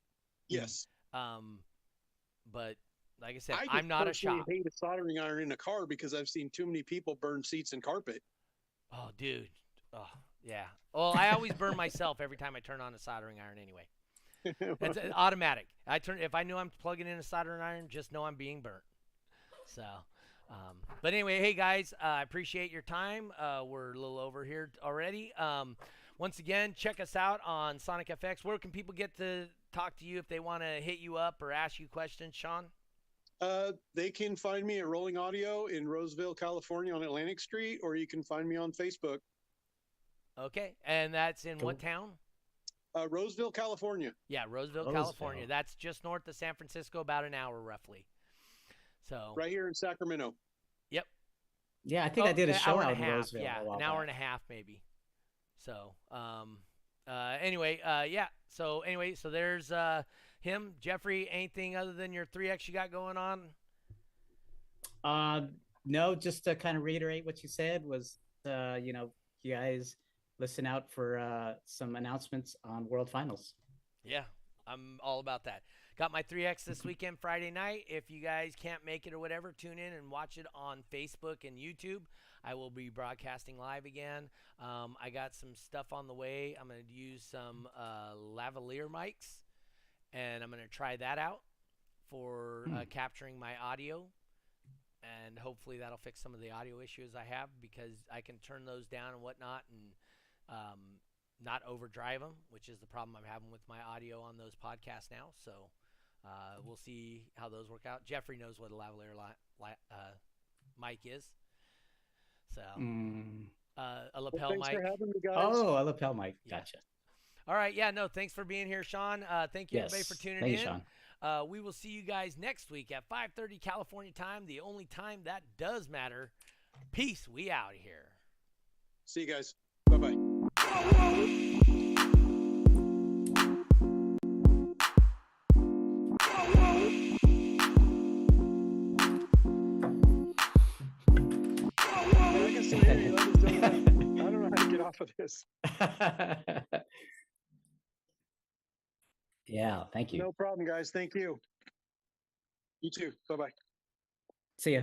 Yes. But like I said, I'm not a shop. I hate a soldering iron in a car because I've seen too many people burn seats and carpet. Oh, dude. Oh, yeah. Well, I always burn myself every time I turn on a soldering iron anyway. It's automatic. If I knew I'm plugging in a soldering iron, just know I'm being burnt. So, but anyway, hey guys, I appreciate your time. We're a little over here already. Once again, check us out on Sonic FX. Where can people get to talk to you if they want to hit you up or ask you questions, Sean? They can find me at Rolling Audio in Roseville, California on Atlantic Street, or you can find me on Facebook. Okay, and that's in what town? Roseville, California. Yeah, Roseville, California. That's just north of San Francisco, about an hour roughly. So right here in Sacramento. Yep. Yeah, I think I did a show out in Roseville. Yeah, an hour and a half maybe. So, anyway, yeah. So anyway, so there's him, Jeffrey. Anything other than your 3X you got going on? No, just to kind of reiterate what you said was, you guys listen out for some announcements on World Finals. Yeah, I'm all about that. Got my 3X this weekend, Friday night. If you guys can't make it or whatever, tune in and watch it on Facebook and YouTube. I will be broadcasting live again. I got some stuff on the way. I'm going to use some lavalier mics, and I'm going to try that out for capturing my audio. And hopefully that'll fix some of the audio issues I have, because I can turn those down and whatnot and not overdrive them, which is the problem I'm having with my audio on those podcasts now. So we'll see how those work out. Jeffrey knows what a lavalier mic is. So a lapel thanks mic. For having me, guys. Oh, a lapel mic. Yeah. Gotcha. All right. Yeah, no, thanks for being here, Sean. Thank you, everybody, for tuning in. You, Sean. We will see you guys next week at 5:30 California time, the only time that does matter. Peace. We out of here. See you guys. Bye-bye. I don't know how to get off of this. Yeah, thank you. No problem, guys. Thank you. You too. Bye-bye. See ya.